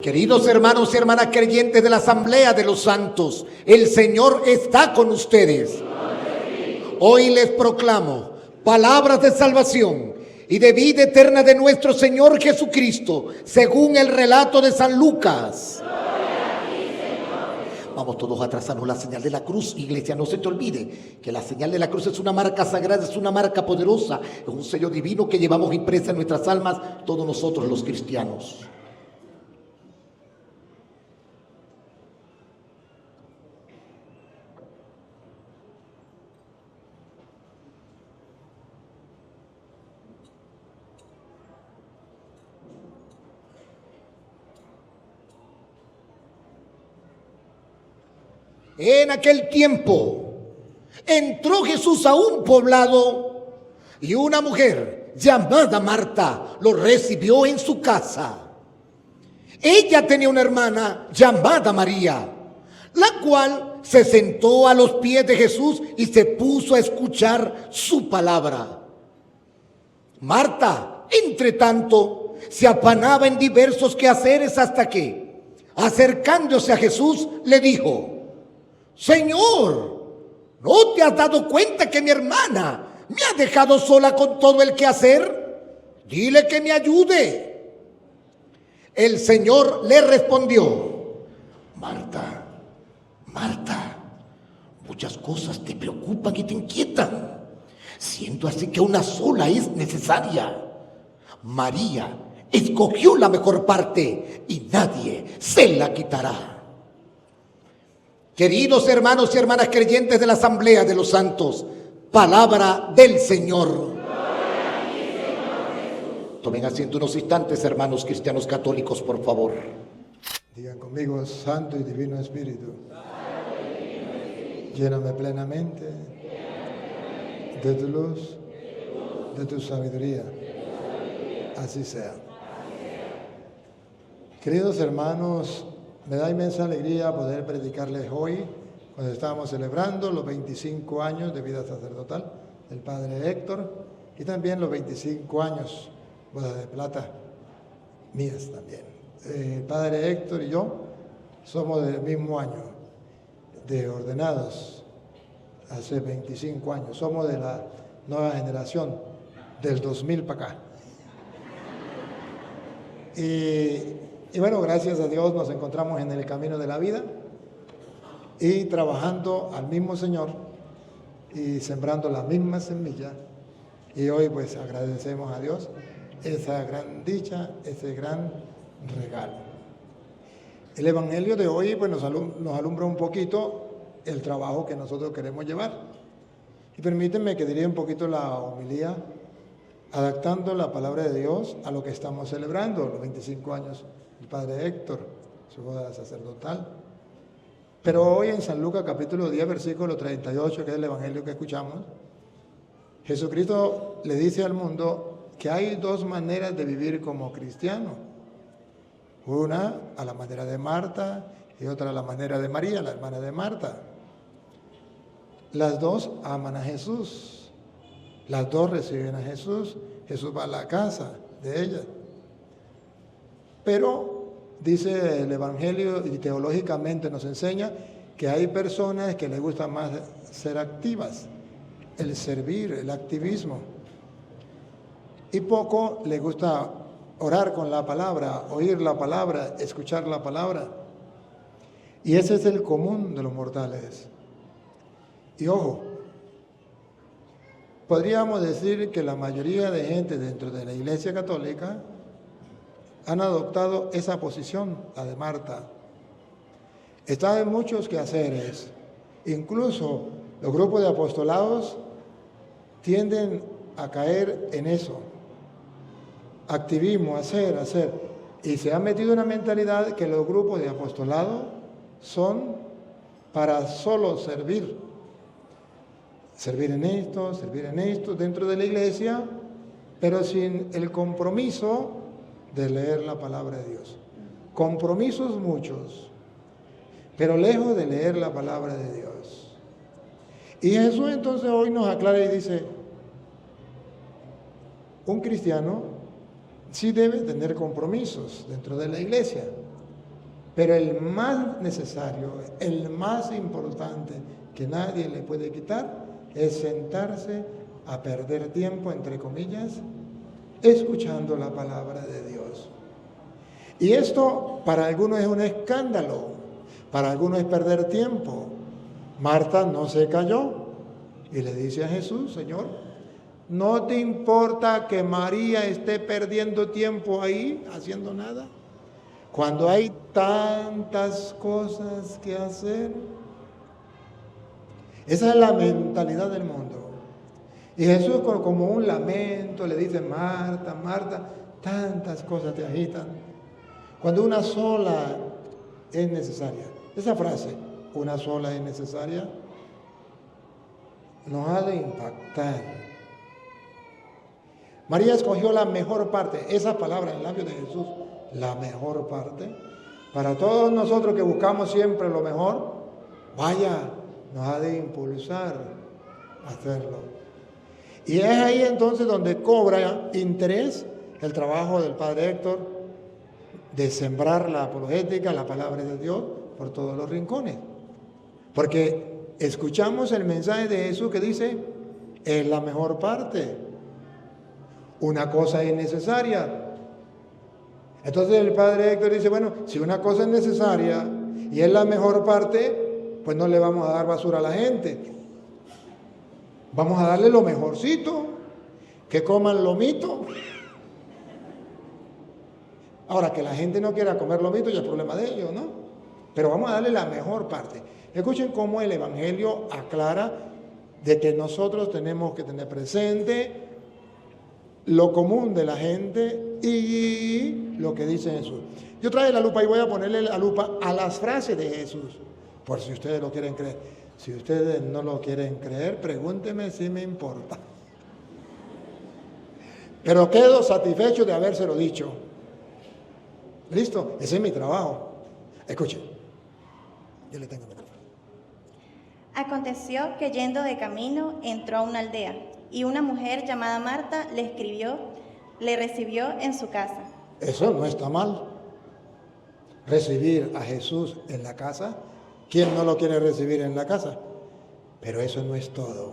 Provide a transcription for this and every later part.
Queridos hermanos y hermanas creyentes de la Asamblea de los Santos, el Señor está con ustedes. Hoy les proclamo palabras de salvación y de vida eterna de nuestro Señor Jesucristo, según el relato de San Lucas. Vamos todos a trazarnos la señal de la cruz. Iglesia, no se te olvide que la señal de la cruz es una marca sagrada, es una marca poderosa, es un sello divino que llevamos impresa en nuestras almas todos nosotros los cristianos. En aquel tiempo entró Jesús a un poblado y una mujer llamada Marta lo recibió en su casa. Ella tenía una hermana llamada María, la cual se sentó a los pies de Jesús y se puso a escuchar su palabra. Marta, entre tanto, se afanaba en diversos quehaceres hasta que, acercándose a Jesús, le dijo: Señor, ¿no te has dado cuenta que mi hermana me ha dejado sola con todo el quehacer? Dile que me ayude. El Señor le respondió: Marta, Marta, muchas cosas te preocupan y te inquietan, siendo así que una sola es necesaria. María escogió la mejor parte y nadie se la quitará. Queridos hermanos y hermanas creyentes de la Asamblea de los Santos, palabra del Señor. Tomen asiento unos instantes, hermanos cristianos católicos, por favor. Digan conmigo: Santo y Divino Espíritu, lléname plenamente de tu luz, de tu sabiduría. Así sea. Queridos hermanos, me da inmensa alegría poder predicarles hoy, cuando estábamos celebrando los 25 años de vida sacerdotal del Padre Héctor y también los 25 años, bodas de plata, mías también. El Padre Héctor y yo somos del mismo año, de ordenados, hace 25 años. Somos de la nueva generación, del 2000 para acá. Y bueno, gracias a Dios nos encontramos en el camino de la vida y trabajando al mismo Señor y sembrando la misma semilla. Y hoy pues agradecemos a Dios esa gran dicha, ese gran regalo. El Evangelio de hoy pues nos alumbra un poquito el trabajo que nosotros queremos llevar. Y permítanme que diré un poquito la homilía, adaptando la palabra de Dios a lo que estamos celebrando, los 25 años del Padre Héctor, su boda sacerdotal. Pero hoy en San Lucas capítulo 10, versículo 38, que es el evangelio que escuchamos, Jesucristo le dice al mundo que hay dos maneras de vivir como cristiano. Una a la manera de Marta y otra a la manera de María, la hermana de Marta. Las dos aman a Jesús. Las dos reciben a Jesús. Jesús va a la casa de ellas. Pero dice el Evangelio y teológicamente nos enseña que hay personas que les gusta más ser activas, el servir, el activismo. Y poco les gusta orar con la palabra, oír la palabra, escuchar la palabra. Y ese es el común de los mortales. Y ojo, podríamos decir que la mayoría de gente dentro de la Iglesia Católica han adoptado esa posición, la de Marta. Está en muchos quehaceres. Incluso los grupos de apostolados tienden a caer en eso. Activismo, hacer. Y se ha metido una mentalidad que los grupos de apostolado son para solo servir. Servir en esto, dentro de la iglesia, pero sin el compromiso de leer la palabra de Dios. Compromisos muchos, pero lejos de leer la palabra de Dios. Y Jesús entonces hoy nos aclara y dice: un cristiano sí debe tener compromisos dentro de la iglesia, Pero el más necesario, el más importante que nadie le puede quitar es sentarse a perder tiempo, entre comillas, escuchando la palabra de Dios. Y esto para algunos es un escándalo, para algunos es perder tiempo. Marta no se calló y le dice a Jesús: Señor, ¿no te importa que María esté perdiendo tiempo ahí haciendo nada? Cuando hay tantas cosas que hacer. Esa es la mentalidad del mundo. Y Jesús, como un lamento, le dice: Marta, Marta, tantas cosas te agitan, cuando una sola es necesaria. Esa frase, una sola es necesaria, nos ha de impactar. María escogió la mejor parte, esa palabra en el labio de Jesús, la mejor parte. Para todos nosotros que buscamos siempre lo mejor, vaya, nos ha de impulsar a hacerlo. Y es ahí entonces donde cobra interés el trabajo del Padre Héctor de sembrar la apologética, la palabra de Dios, por todos los rincones. Porque escuchamos el mensaje de Jesús que dice: es la mejor parte. Una cosa es necesaria. Entonces el Padre Héctor dice: bueno, si una cosa es necesaria y es la mejor parte, pues no le vamos a dar basura a la gente. Vamos a darle lo mejorcito, que coman lomito. Ahora, que la gente no quiera comer lomito ya es problema de ellos, ¿no? Pero vamos a darle la mejor parte. Escuchen cómo el Evangelio aclara de que nosotros tenemos que tener presente lo común de la gente y lo que dice Jesús. Yo traje la lupa y voy a ponerle la lupa a las frases de Jesús, por si ustedes lo quieren creer. Si ustedes no lo quieren creer, pregúntenme si me importa. Pero quedo satisfecho de habérselo dicho. ¿Listo? Ese es mi trabajo. Escuchen. Yo le tengo micrófono. Aconteció que yendo de camino entró a una aldea, y una mujer llamada Marta le recibió en su casa. Eso no está mal. Recibir a Jesús en la casa. ¿Quién no lo quiere recibir en la casa? Pero eso no es todo.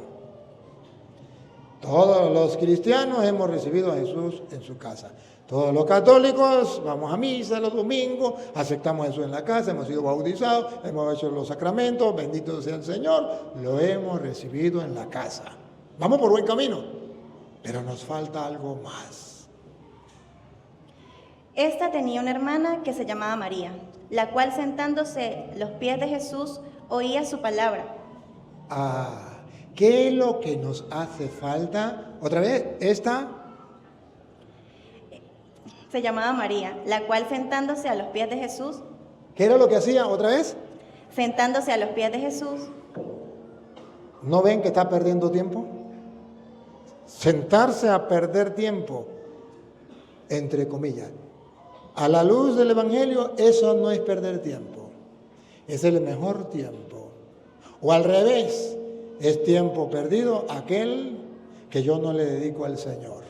Todos los cristianos hemos recibido a Jesús en su casa. Todos los católicos vamos a misa los domingos, aceptamos a Jesús en la casa, hemos sido bautizados, hemos hecho los sacramentos, bendito sea el Señor, lo hemos recibido en la casa. Vamos por buen camino, pero nos falta algo más. Esta tenía una hermana que se llamaba María, la cual sentándose a los pies de Jesús oía su palabra. ¿Qué es lo que nos hace falta? Otra vez, esta se llamaba María, la cual sentándose a los pies de Jesús. ¿Qué era lo que hacía otra vez? Sentándose a los pies de Jesús. ¿No ven que está perdiendo tiempo? Sentarse a perder tiempo, entre comillas. A la luz del Evangelio, eso no es perder tiempo. Es el mejor tiempo. O al revés, es tiempo perdido aquel que yo no le dedico al Señor.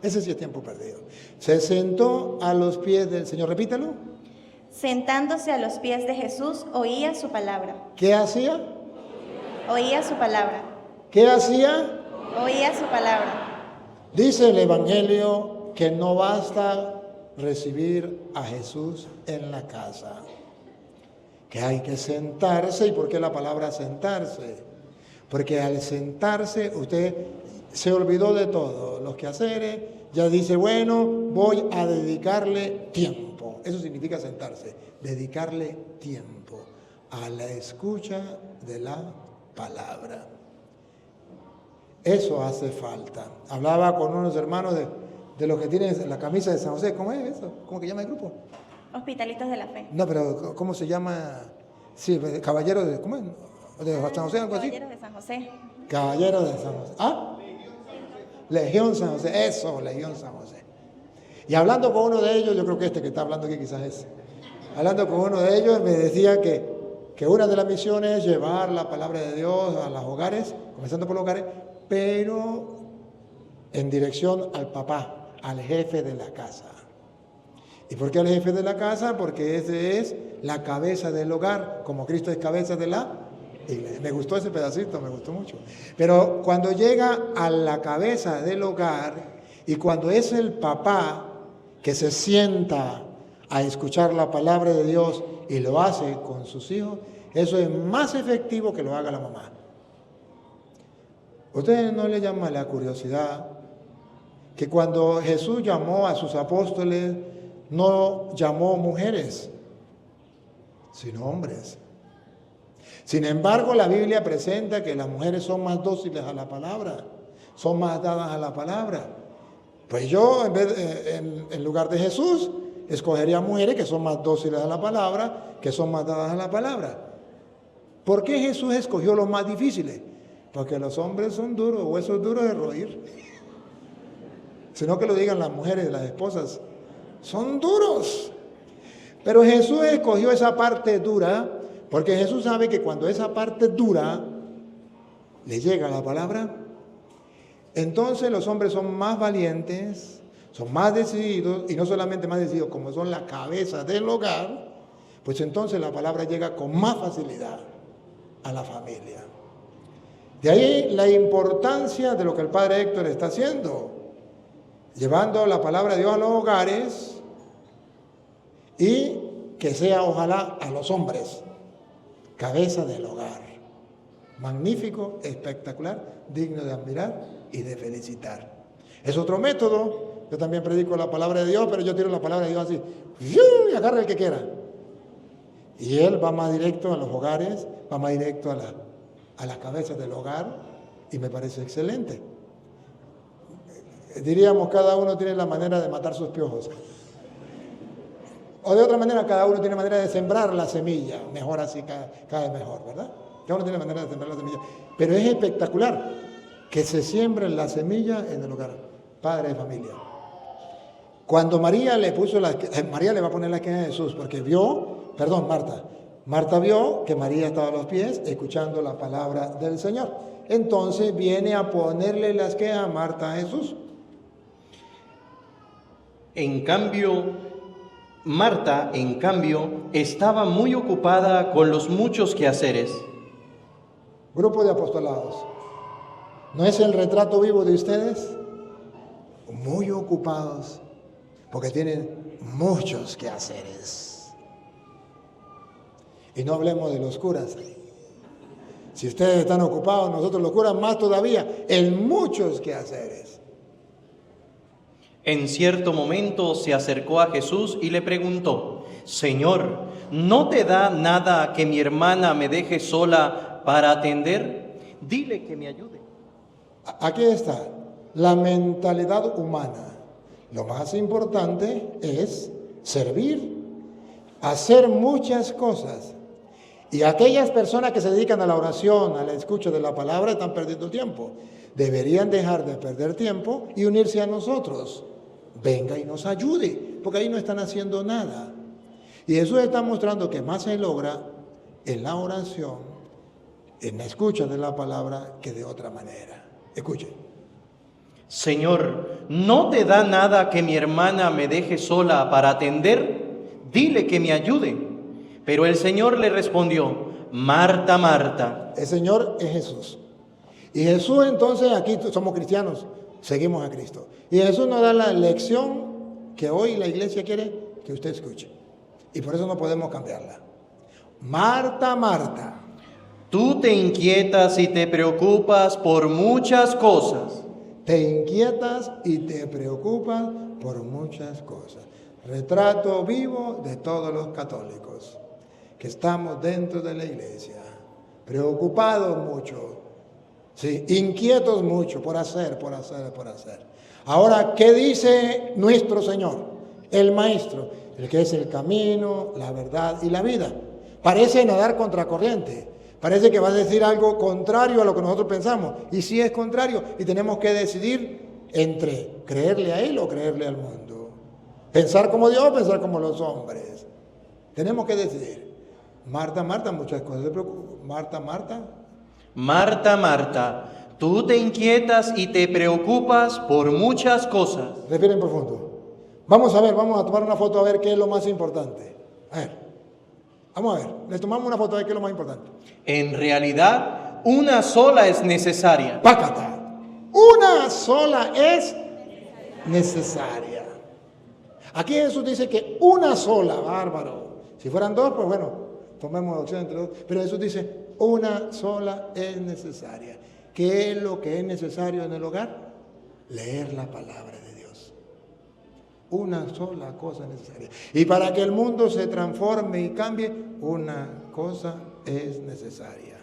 Ese sí es tiempo perdido. Se sentó a los pies del Señor. Repítalo. Sentándose a los pies de Jesús, oía su palabra. ¿Qué hacía? Oía su palabra. ¿Qué hacía? Oía su palabra. Dice el Evangelio que no basta recibir a Jesús en la casa, que hay que sentarse. ¿Y por qué la palabra sentarse? Porque al sentarse usted se olvidó de todo, los quehaceres, ya dice, bueno, voy a dedicarle tiempo. Eso significa sentarse, dedicarle tiempo a la escucha de la palabra. Eso hace falta. Hablaba con unos hermanos de los que tienen la camisa de San José. ¿Cómo es eso? ¿Cómo que llama el grupo? Hospitalitos de la Fe. No, pero ¿cómo se llama? Sí, Caballeros de... ¿Cómo es? ¿De San José, algo así? Caballeros de San José. Caballeros de San José. ¿Ah? Legión San José. Eso, Legión San José. Y hablando con uno de ellos, yo creo que este que está hablando aquí quizás es. Hablando con uno de ellos, me decía que una de las misiones es llevar la palabra de Dios a los hogares, comenzando por los hogares, pero en dirección al papá, al jefe de la casa. ¿Y por qué el jefe de la casa? Porque ese es la cabeza del hogar, como Cristo es cabeza de la iglesia. Me gustó ese pedacito, me gustó mucho. Pero cuando llega a la cabeza del hogar y cuando es el papá que se sienta a escuchar la palabra de Dios y lo hace con sus hijos, eso es más efectivo que lo haga la mamá. ¿Ustedes no le llama la curiosidad que cuando Jesús llamó a sus apóstoles, no llamó mujeres, sino hombres? Sin embargo, la Biblia presenta que las mujeres son más dóciles a la palabra, son más dadas a la palabra. Pues yo, en lugar de Jesús, escogería mujeres que son más dóciles a la palabra, que son más dadas a la palabra. ¿Por qué Jesús escogió los más difíciles? Porque los hombres son duros, huesos duros de roer. Sino que lo digan las mujeres, las esposas, son duros. Pero Jesús escogió esa parte dura, porque Jesús sabe que cuando esa parte dura le llega la palabra, entonces los hombres son más valientes, son más decididos, y no solamente más decididos, como son la cabeza del hogar, pues entonces la palabra llega con más facilidad a la familia. De ahí la importancia de lo que el padre Héctor está haciendo, llevando la palabra de Dios a los hogares y que sea ojalá a los hombres, cabeza del hogar. Magnífico, espectacular, digno de admirar y de felicitar. Es otro método. Yo también predico la palabra de Dios, pero yo tiro la palabra de Dios así, y agarra el que quiera. Y él va más directo a los hogares, va más directo a las cabezas del hogar, y me parece excelente. Diríamos, cada uno tiene la manera de matar sus piojos. O de otra manera, cada uno tiene manera de sembrar la semilla. Mejor así, cada vez mejor, ¿verdad? Cada uno tiene manera de sembrar la semilla. Pero es espectacular que se siembre la semilla en el hogar. Padre de familia. Cuando María le va a poner la queja a Jesús, porque Marta vio que María estaba a los pies escuchando la palabra del Señor. Entonces viene a ponerle las quejas a Marta a Jesús. Marta, en cambio, estaba muy ocupada con los muchos quehaceres. Grupo de apostolados. ¿No es el retrato vivo de ustedes? Muy ocupados, porque tienen muchos quehaceres. Y no hablemos de los curas. Si ustedes están ocupados, nosotros los curas más todavía, en muchos quehaceres. En cierto momento se acercó a Jesús y le preguntó: Señor, ¿no te da nada que mi hermana me deje sola para atender? Dile que me ayude. Aquí está la mentalidad humana. Lo más importante es servir, hacer muchas cosas. Y aquellas personas que se dedican a la oración, a la escucha de la palabra, están perdiendo tiempo. Deberían dejar de perder tiempo y unirse a nosotros. Venga y nos ayude, porque ahí no están haciendo nada. Y eso está mostrando que más se logra en la oración, en la escucha de la palabra, que de otra manera. Escuchen. Señor, ¿no te da nada que mi hermana me deje sola para atender? Dile que me ayude. Pero el Señor le respondió: Marta, Marta. El Señor es Jesús. Y Jesús, entonces, aquí somos cristianos, seguimos a Cristo. Y Jesús nos da la lección que hoy la iglesia quiere que usted escuche. Y por eso no podemos cambiarla. Marta, Marta. Tú te inquietas y te preocupas por muchas cosas. Te inquietas y te preocupas por muchas cosas. Retrato vivo de todos los católicos que estamos dentro de la iglesia. Preocupados mucho. Sí, inquietos mucho por hacer. Ahora, ¿qué dice nuestro Señor? El Maestro, el que es el camino, la verdad y la vida. Parece nadar contracorriente. Parece que va a decir algo contrario a lo que nosotros pensamos. Y sí es contrario. Y tenemos que decidir entre creerle a Él o creerle al mundo. Pensar como Dios o pensar como los hombres. Tenemos que decidir. Marta, Marta, muchas cosas se preocupan. Marta, Marta. Marta, Marta, tú te inquietas y te preocupas por muchas cosas. Respiren profundo. Vamos a ver, vamos a tomar una foto a ver qué es lo más importante. A ver, vamos a ver, le tomamos una foto a ver qué es lo más importante. En realidad, una sola es necesaria. Pácata. Una sola es necesaria. Aquí Jesús dice que una sola, bárbaro. Si fueran dos, pues bueno, tomemos opción entre dos. Pero Jesús dice, una sola es necesaria. ¿Qué es lo que es necesario en el hogar? Leer la palabra de Dios. Una sola cosa necesaria. Y para que el mundo se transforme y cambie, una cosa es necesaria.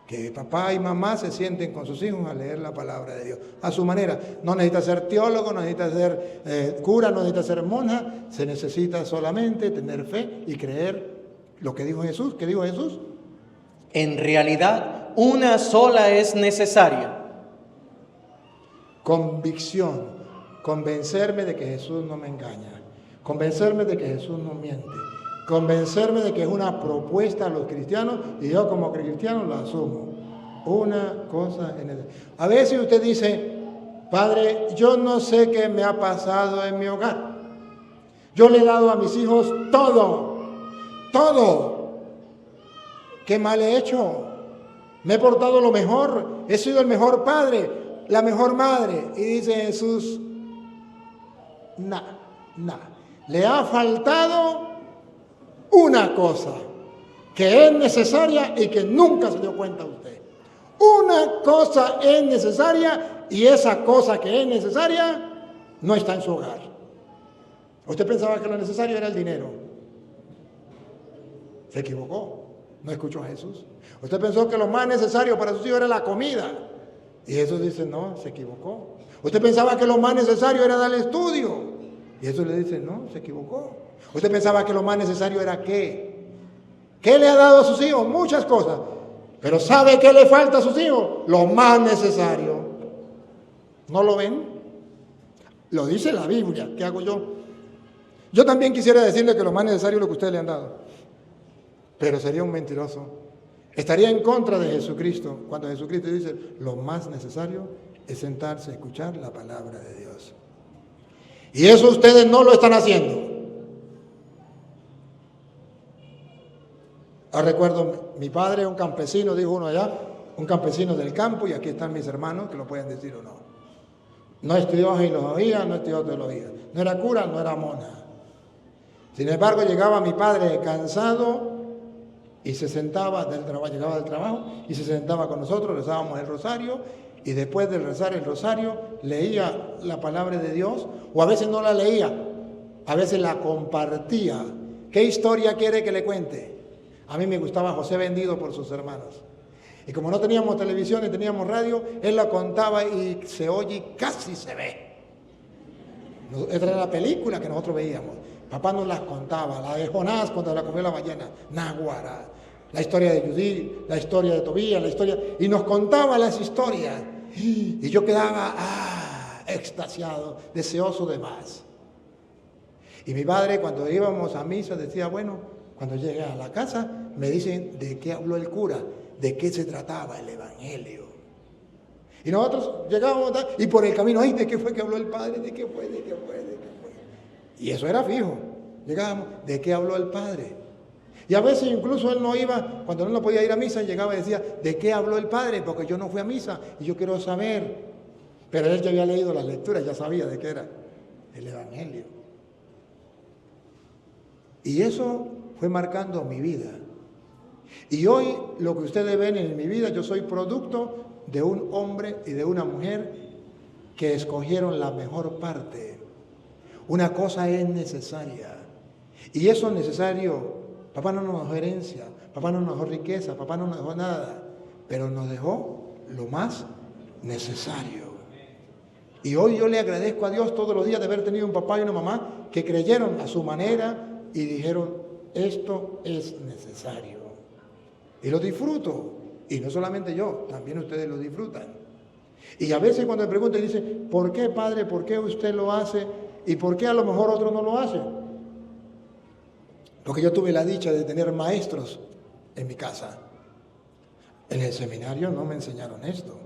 Que papá y mamá se sienten con sus hijos a leer la palabra de Dios. A su manera. No necesita ser teólogo, no necesita ser cura, no necesita ser monja. Se necesita solamente tener fe y creer lo que dijo Jesús. ¿Qué dijo Jesús? En realidad, una sola es necesaria. Convicción. Convencerme de que Jesús no me engaña. Convencerme de que Jesús no miente. Convencerme de que es una propuesta a los cristianos y yo como cristiano lo asumo. Una cosa en el... A veces usted dice, Padre, yo no sé qué me ha pasado en mi hogar. Yo le he dado a mis hijos todo. ¿Qué mal he hecho? Me he portado lo mejor. He sido el mejor padre, la mejor madre. Y dice Jesús, nada. Le ha faltado una cosa que es necesaria y que nunca se dio cuenta usted. Una cosa es necesaria y esa cosa que es necesaria no está en su hogar. Usted pensaba que lo necesario era el dinero. Se equivocó. No escuchó a Jesús. Usted pensó que lo más necesario para sus hijos era la comida. Y Jesús dice, no, se equivocó. Usted pensaba que lo más necesario era darle estudio. Y Jesús le dice, no, se equivocó. Usted pensaba que lo más necesario era ¿qué? ¿Qué le ha dado a sus hijos? Muchas cosas. Pero ¿sabe qué le falta a sus hijos? Lo más necesario. ¿No lo ven? Lo dice la Biblia. ¿Qué hago yo? Yo también quisiera decirle que lo más necesario es lo que ustedes le han dado. Pero sería un mentiroso. Estaría en contra de Jesucristo cuando Jesucristo dice lo más necesario es sentarse a escuchar la palabra de Dios. Y eso ustedes no lo están haciendo. Recuerdo, mi padre, un campesino, dijo uno allá, un campesino del campo, y aquí están mis hermanos que lo pueden decir o no. No estudió filosofía, no estudió teología. No era cura, no era mona. Sin embargo, llegaba mi padre cansado y se sentaba del trabajo, llegaba del trabajo y se sentaba con nosotros, rezábamos el rosario y después de rezar el rosario leía la palabra de Dios, o a veces no la leía, a veces la compartía. ¿Qué historia quiere que le cuente? A mí me gustaba José Vendido por sus hermanos. Y como no teníamos televisión y teníamos radio, él la contaba y se oye y casi se ve. Esta era la película que nosotros veíamos. Papá nos las contaba, la de Jonás cuando la comió la ballena, Náguara, la historia de Judí, la historia de Tobías, la historia... Y nos contaba las historias. Y yo quedaba extasiado, deseoso de más. Y mi padre cuando íbamos a misa decía, bueno... Cuando llegué a la casa, me dicen de qué habló el cura, de qué se trataba el evangelio. Y nosotros llegábamos y por el camino, ay, ¿de qué fue que habló el padre? ¿De qué fue? Y eso era fijo. Llegábamos, ¿de qué habló el padre? Y a veces incluso él no iba, cuando él no podía ir a misa, llegaba y decía, ¿de qué habló el padre? Porque yo no fui a misa y yo quiero saber. Pero él ya había leído las lecturas, ya sabía de qué era el evangelio. Y eso fue marcando mi vida. Y hoy lo que ustedes ven en mi vida, yo soy producto de un hombre y de una mujer que escogieron la mejor parte. Una cosa es necesaria. Y eso es necesario. Papá no nos dejó herencia, papá no nos dejó riqueza, papá no nos dejó nada, pero nos dejó lo más necesario. Y hoy yo le agradezco a Dios todos los días de haber tenido un papá y una mamá que creyeron a su manera y dijeron, esto es necesario. Y lo disfruto. Y no solamente yo, también ustedes lo disfrutan. Y a veces cuando me preguntan, dicen, ¿por qué, padre? ¿Por qué usted lo hace? ¿Y por qué a lo mejor otros no lo hacen? Porque yo tuve la dicha de tener maestros en mi casa. En el seminario no me enseñaron esto.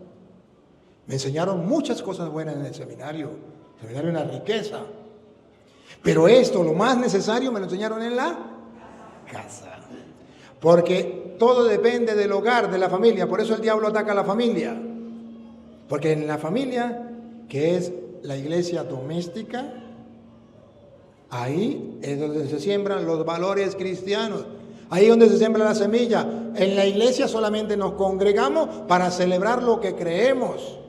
Me enseñaron muchas cosas buenas en el seminario. El seminario es una riqueza. Pero esto, lo más necesario, me lo enseñaron en la casa. Porque todo depende del hogar, de la familia. Por eso el diablo ataca a la familia. Porque en la familia, que es la iglesia doméstica, ahí es donde se siembran los valores cristianos. Ahí es donde se siembra la semilla. En la iglesia solamente nos congregamos para celebrar lo que creemos,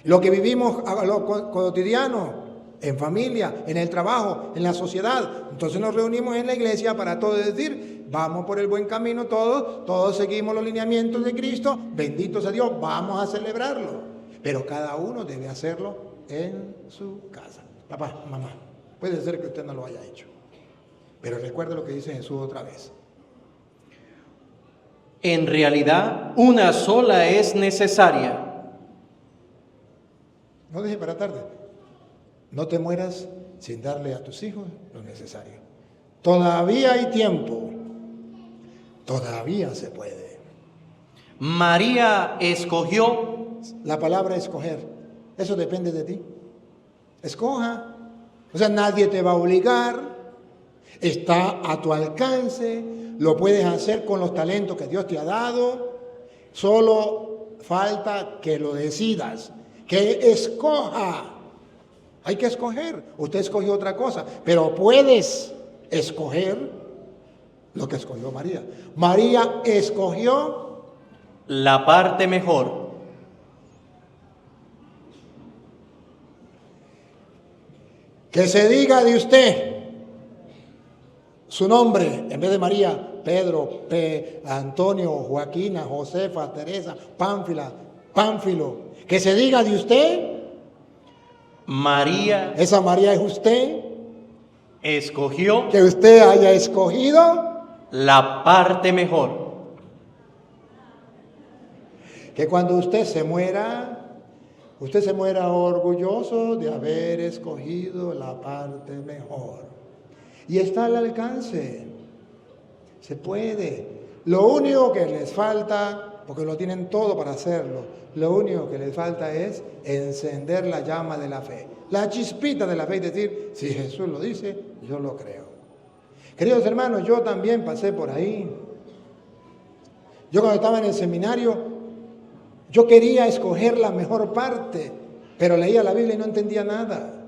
lo que vivimos a lo cotidiano, en familia, en el trabajo, en la sociedad. Entonces nos reunimos en la iglesia para todos decir, vamos por el buen camino todos seguimos los lineamientos de Cristo, bendito sea Dios, vamos a celebrarlo. Pero cada uno debe hacerlo en su casa. Papá, mamá, puede ser que usted no lo haya hecho, pero recuerde lo que dice Jesús otra vez. En realidad, una sola es necesaria. No deje para tarde. No te mueras sin darle a tus hijos lo necesario. Todavía hay tiempo. Todavía se puede. María escogió. La palabra escoger, eso depende de ti. Escoja. O sea, nadie te va a obligar. Está a tu alcance. Lo puedes hacer con los talentos que Dios te ha dado. Solo falta que lo decidas. Que escoja. Hay que escoger. Usted escogió otra cosa, pero puedes escoger lo que escogió María. María escogió la parte mejor. Que se diga de usted su nombre, en vez de María, Pedro, Antonio, Joaquina, Josefa, Teresa, Pánfilo. Que se diga de usted María. Esa María es usted. Escogió. Que usted haya escogido la parte mejor. Que cuando usted se muera orgulloso de haber escogido la parte mejor. Y está al alcance. Se puede. Lo único que les falta, porque lo tienen todo para hacerlo, lo único que les falta es encender la llama de la fe. La chispita de la fe y decir, si Jesús lo dice, yo lo creo. Queridos hermanos, yo también pasé por ahí. Yo cuando estaba en el seminario, yo quería escoger la mejor parte, pero leía la Biblia y no entendía nada.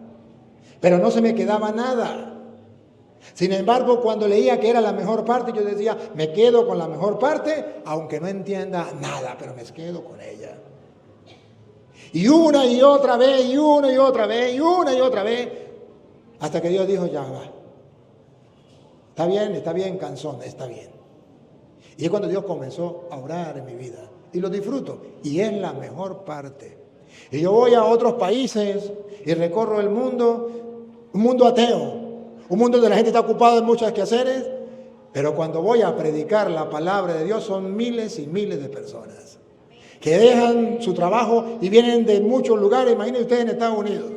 Pero no se me quedaba nada. Sin embargo, cuando leía que era la mejor parte, yo decía, me quedo con la mejor parte, aunque no entienda nada, pero me quedo con ella. Y una y otra vez, y una y otra vez, y una y otra vez, hasta que Dios dijo, ya va. Está bien, canzón, está bien. Y es cuando Dios comenzó a orar en mi vida. Y lo disfruto. Y es la mejor parte. Y yo voy a otros países y recorro el mundo, un mundo ateo. Un mundo donde la gente está ocupada en muchos quehaceres, pero cuando voy a predicar la palabra de Dios son miles y miles de personas que dejan su trabajo y vienen de muchos lugares. Imaginen ustedes en Estados Unidos.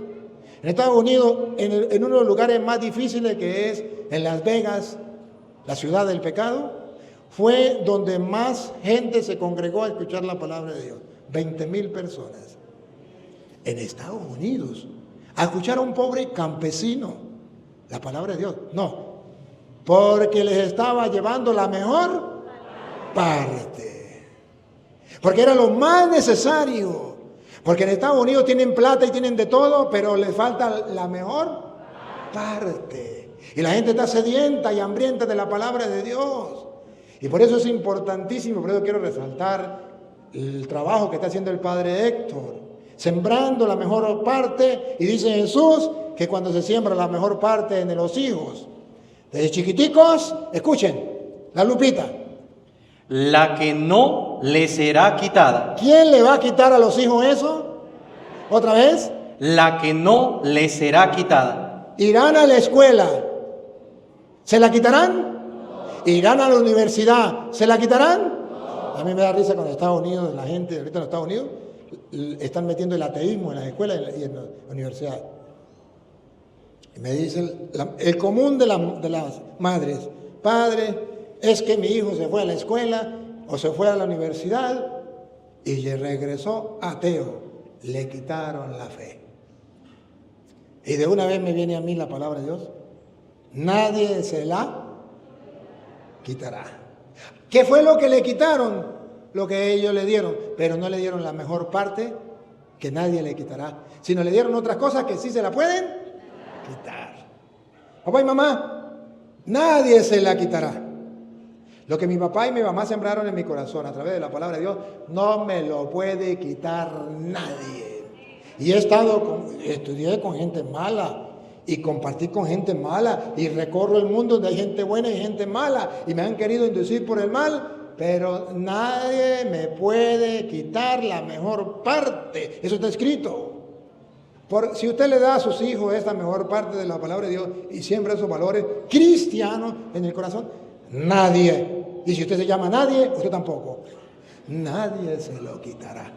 En Estados Unidos, en uno de los lugares más difíciles que es en Las Vegas, la ciudad del pecado, fue donde más gente se congregó a escuchar la palabra de Dios. 20,000 personas. En Estados Unidos, a escuchar a un pobre campesino la palabra de Dios. No, porque les estaba llevando la mejor parte. Porque era lo más necesario. Porque en Estados Unidos tienen plata y tienen de todo, pero les falta la mejor parte. Y la gente está sedienta y hambrienta de la palabra de Dios. Y por eso es importantísimo, por eso quiero resaltar el trabajo que está haciendo el padre Héctor, sembrando la mejor parte. Y dice Jesús que cuando se siembra la mejor parte en los hijos, desde chiquiticos, escuchen, la lupita. La que no le será quitada. ¿Quién le va a quitar a los hijos eso? ¿Otra vez? La que no le será quitada. Irán a la escuela, ¿se la quitarán? Irán a la universidad, ¿se la quitarán? A mí me da risa cuando en Estados Unidos, la gente ahorita en Estados Unidos están metiendo el ateísmo en las escuelas y en las universidades. Y me dicen, el común de las madres, padre, es que mi hijo se fue a la escuela o se fue a la universidad y regresó ateo. Le quitaron la fe. Y de una vez me viene a mí la palabra de Dios. Nadie se la quitará. ¿Qué fue lo que le quitaron? Lo que ellos le dieron. Pero no le dieron la mejor parte que nadie le quitará. Sino le dieron otras cosas que sí se la pueden quitar. Papá y mamá, nadie se la quitará. Lo que mi papá y mi mamá sembraron en mi corazón a través de la palabra de Dios, no me lo puede quitar nadie. Y estudié con gente mala y compartí con gente mala y recorro el mundo donde hay gente buena y gente mala y me han querido inducir por el mal, pero nadie me puede quitar la mejor parte. Eso está escrito. Si usted le da a sus hijos esta mejor parte de la palabra de Dios y siembra esos valores cristianos en el corazón, nadie, y si usted se llama nadie, usted tampoco, nadie se lo quitará.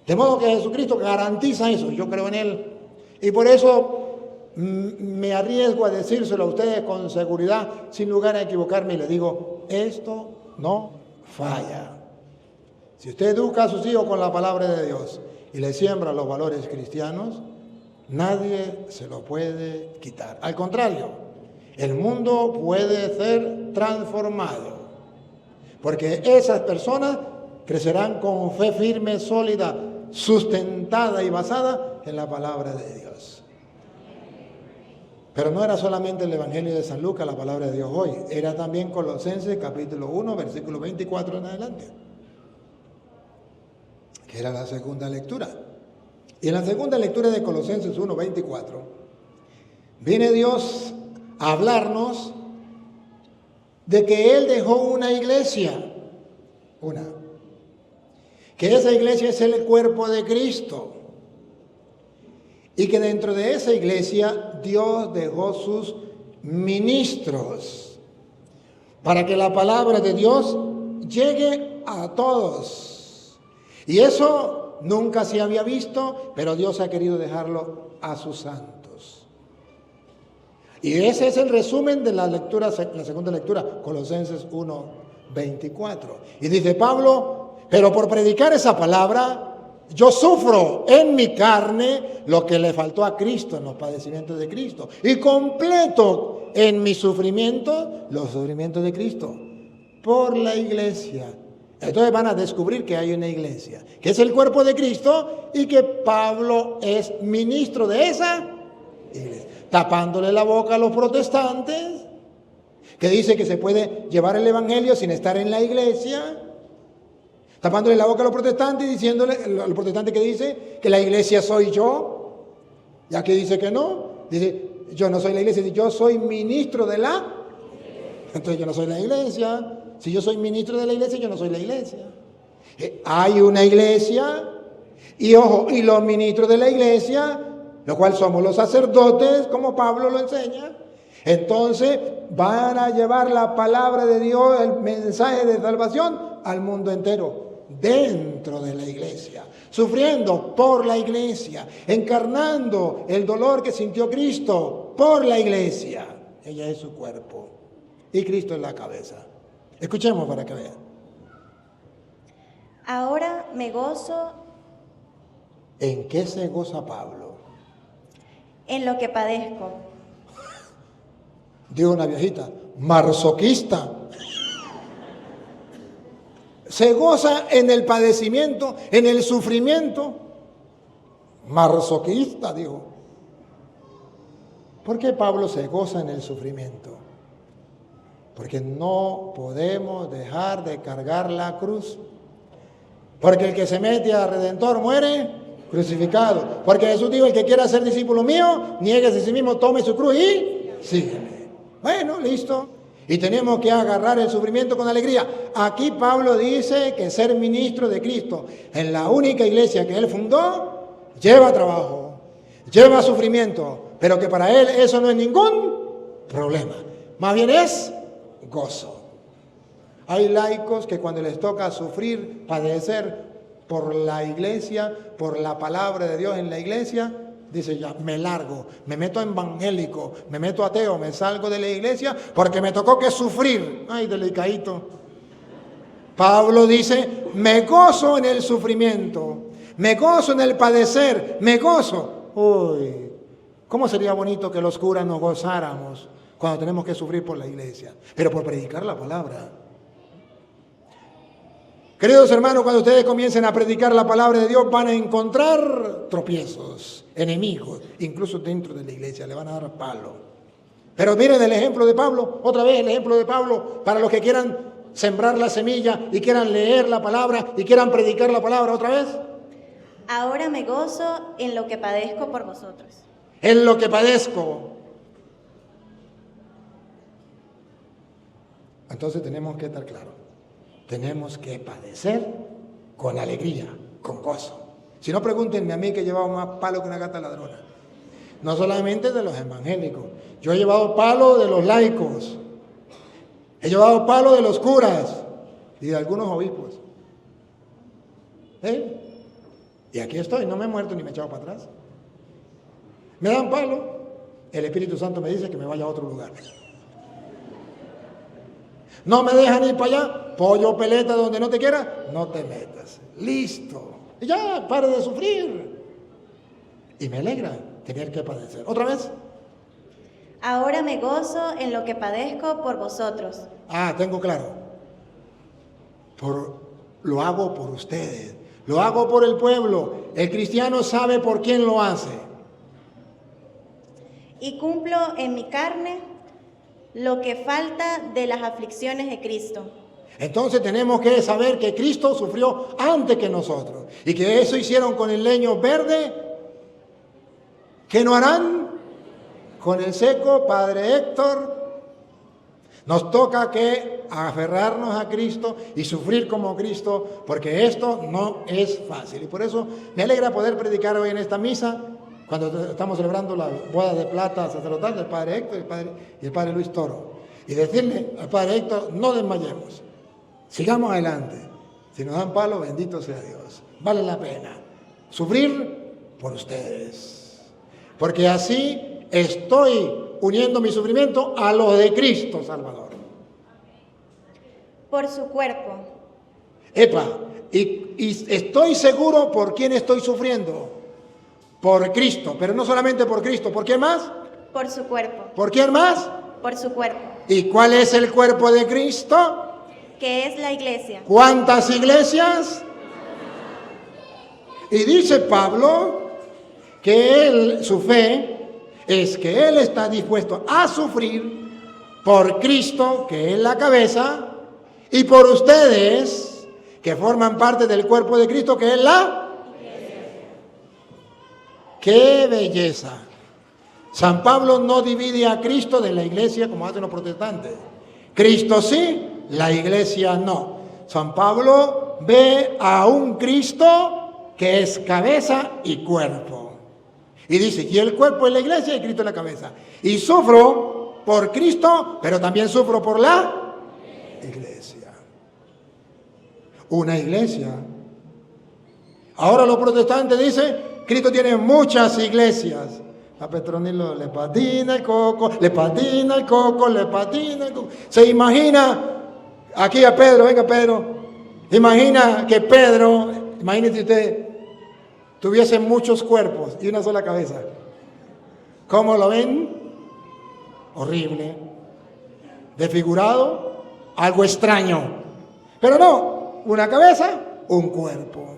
De modo que Jesucristo garantiza eso, yo creo en Él. Y por eso me arriesgo a decírselo a ustedes con seguridad, sin lugar a equivocarme, y le digo, esto no falla. Si usted educa a sus hijos con la palabra de Dios y le siembra los valores cristianos, nadie se lo puede quitar. Al contrario, el mundo puede ser transformado, porque esas personas crecerán con fe firme, sólida, sustentada y basada en la palabra de Dios. Pero no era solamente el Evangelio de San Lucas, la palabra de Dios hoy, era también Colosenses capítulo 1, versículo 24 en adelante, que era la segunda lectura. Y en la segunda lectura de Colosenses 1, 24, viene Dios a hablarnos de que Él dejó una iglesia, que esa iglesia es el cuerpo de Cristo, y que dentro de esa iglesia Dios dejó sus ministros para que la palabra de Dios llegue a todos. Y eso nunca se había visto, pero Dios ha querido dejarlo a sus santos. Y ese es el resumen de la lectura, la segunda lectura, Colosenses 1, 24. Y dice Pablo, pero por predicar esa palabra, yo sufro en mi carne lo que le faltó a Cristo en los padecimientos de Cristo. Y completo en mi sufrimiento los sufrimientos de Cristo por la iglesia. Entonces van a descubrir que hay una iglesia, que es el cuerpo de Cristo y que Pablo es ministro de esa iglesia. Tapándole la boca a los protestantes, que dice que se puede llevar el evangelio sin estar en la iglesia. Tapándole la boca a los protestantes y diciéndole al protestante que dice que la iglesia soy yo, ya que dice que no, dice yo no soy la iglesia, dice yo soy ministro de la, entonces yo no soy la iglesia. Si yo soy ministro de la iglesia, yo no soy la iglesia. Hay una iglesia y ojo, y los ministros de la iglesia, lo cual somos los sacerdotes, como Pablo lo enseña, entonces van a llevar la palabra de Dios, el mensaje de salvación al mundo entero. Dentro de la iglesia, sufriendo por la iglesia, encarnando el dolor que sintió Cristo por la iglesia. Ella es su cuerpo y Cristo es la cabeza. Escuchemos para que vean. Ahora me gozo. ¿En qué se goza Pablo? En lo que padezco. Dijo una viejita, masoquista. Se goza en el padecimiento, en el sufrimiento. Masoquista, dijo. ¿Por qué Pablo se goza en el sufrimiento? Porque no podemos dejar de cargar la cruz. Porque el que se mete a Redentor muere crucificado. Porque Jesús dijo, el que quiera ser discípulo mío, niéguese a sí mismo, tome su cruz y sígueme. Bueno, listo. Y tenemos que agarrar el sufrimiento con alegría. Aquí Pablo dice que ser ministro de Cristo en la única iglesia que él fundó lleva trabajo, lleva sufrimiento, pero que para él eso no es ningún problema. Más bien es gozo. Hay laicos que cuando les toca sufrir, padecer por la iglesia, por la palabra de Dios en la iglesia, dice ya, me largo, me meto evangélico, me meto ateo, me salgo de la iglesia porque me tocó que sufrir. Ay, delicadito. Pablo dice, me gozo en el sufrimiento, me gozo en el padecer, me gozo. Uy, ¿Cómo sería bonito que los curas nos gozáramos cuando tenemos que sufrir por la iglesia? Pero por predicar la palabra. Queridos hermanos, cuando ustedes comiencen a predicar la palabra de Dios, van a encontrar tropiezos, enemigos, incluso dentro de la iglesia, le van a dar palo. Pero miren el ejemplo de Pablo, otra vez el ejemplo de Pablo, para los que quieran sembrar la semilla y quieran leer la palabra y quieran predicar la palabra otra vez. Ahora me gozo en lo que padezco por vosotros. En lo que padezco. Entonces tenemos que estar claros. Tenemos que padecer con alegría, con gozo. Si no, pregúntenme a mí que he llevado más palo que una gata ladrona. No solamente de los evangélicos. Yo he llevado palo de los laicos. He llevado palo de los curas y de algunos obispos. Y aquí estoy, no me he muerto ni me he echado para atrás. Me dan palo, el Espíritu Santo me dice que me vaya a otro lugar. No me dejan ir para allá, pollo, peleta, donde no te quiera, no te metas. Listo. Y ya, pare de sufrir. Y me alegra tener que padecer. ¿Otra vez? Ahora me gozo en lo que padezco por vosotros. Tengo claro. Lo hago por ustedes. Lo hago por el pueblo. El cristiano sabe por quién lo hace. Y cumplo en mi carne lo que falta de las aflicciones de Cristo. Entonces tenemos que saber que Cristo sufrió antes que nosotros. Y que eso hicieron con el leño verde. ¿Qué no harán con el seco, Padre Héctor? Nos toca que aferrarnos a Cristo y sufrir como Cristo, porque esto no es fácil. Y por eso me alegra poder predicar hoy en esta misa, cuando estamos celebrando la boda de plata sacerdotal del Padre Héctor y el Padre Luis Toro. Y decirle al Padre Héctor, no desmayemos, sigamos adelante. Si nos dan palo, bendito sea Dios. Vale la pena sufrir por ustedes. Porque así estoy uniendo mi sufrimiento a lo de Cristo Salvador. Por su cuerpo. Y estoy seguro por quién estoy sufriendo. Por Cristo, pero no solamente por Cristo. ¿Por quién más? Por su cuerpo. ¿Por quién más? Por su cuerpo. ¿Y cuál es el cuerpo de Cristo? Que es la iglesia. ¿Cuántas iglesias? Y dice Pablo que su fe es que él está dispuesto a sufrir por Cristo, que es la cabeza, y por ustedes, que forman parte del cuerpo de Cristo, que es la... ¡Qué belleza! San Pablo no divide a Cristo de la iglesia como hacen los protestantes. Cristo sí, la iglesia no. San Pablo ve a un Cristo que es cabeza y cuerpo. Y dice, y el cuerpo es la iglesia y Cristo es la cabeza. Y sufro por Cristo, pero también sufro por la iglesia. Una iglesia. Ahora los protestantes dicen, Cristo tiene muchas iglesias. A Petronilo le patina el coco, le patina el coco, le patina el coco. Se imagina, aquí a Pedro, venga Pedro, imagina que Pedro, imagínese usted, tuviese muchos cuerpos y una sola cabeza. ¿Cómo lo ven? Horrible, desfigurado, algo extraño. Pero no, una cabeza, un cuerpo.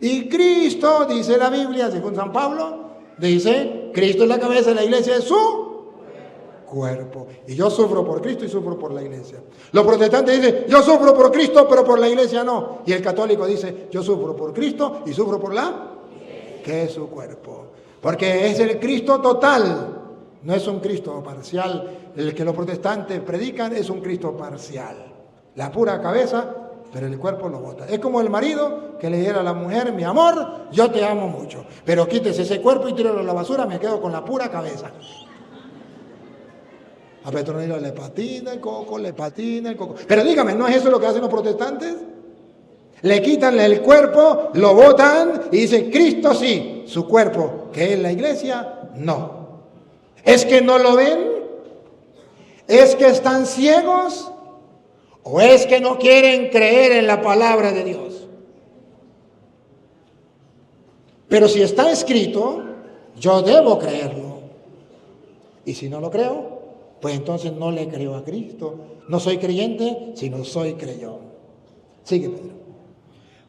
Y Cristo, dice la Biblia, según San Pablo, dice, Cristo es la cabeza de la iglesia, es su cuerpo. Y yo sufro por Cristo y sufro por la iglesia. Los protestantes dicen, yo sufro por Cristo, pero por la iglesia no. Y el católico dice, yo sufro por Cristo y sufro por la que es su cuerpo. Porque es el Cristo total, no es un Cristo parcial. El que los protestantes predican es un Cristo parcial. La pura cabeza, pero el cuerpo lo bota. Es como el marido que le dijera a la mujer, mi amor, yo te amo mucho, pero quítese ese cuerpo y tíralo a la basura, me quedo con la pura cabeza. A Petronilo le patina el coco, le patina el coco. Pero dígame, ¿no es eso lo que hacen los protestantes? Le quitan el cuerpo, lo botan y dicen, Cristo sí, su cuerpo, que es la iglesia, no. ¿Es que no lo ven? ¿Es que están ciegos? ¿O es que no quieren creer en la palabra de Dios? Pero si está escrito, yo debo creerlo. Y si no lo creo, pues entonces no le creo a Cristo. No soy creyente, sino soy creyón. Sigue, Pedro.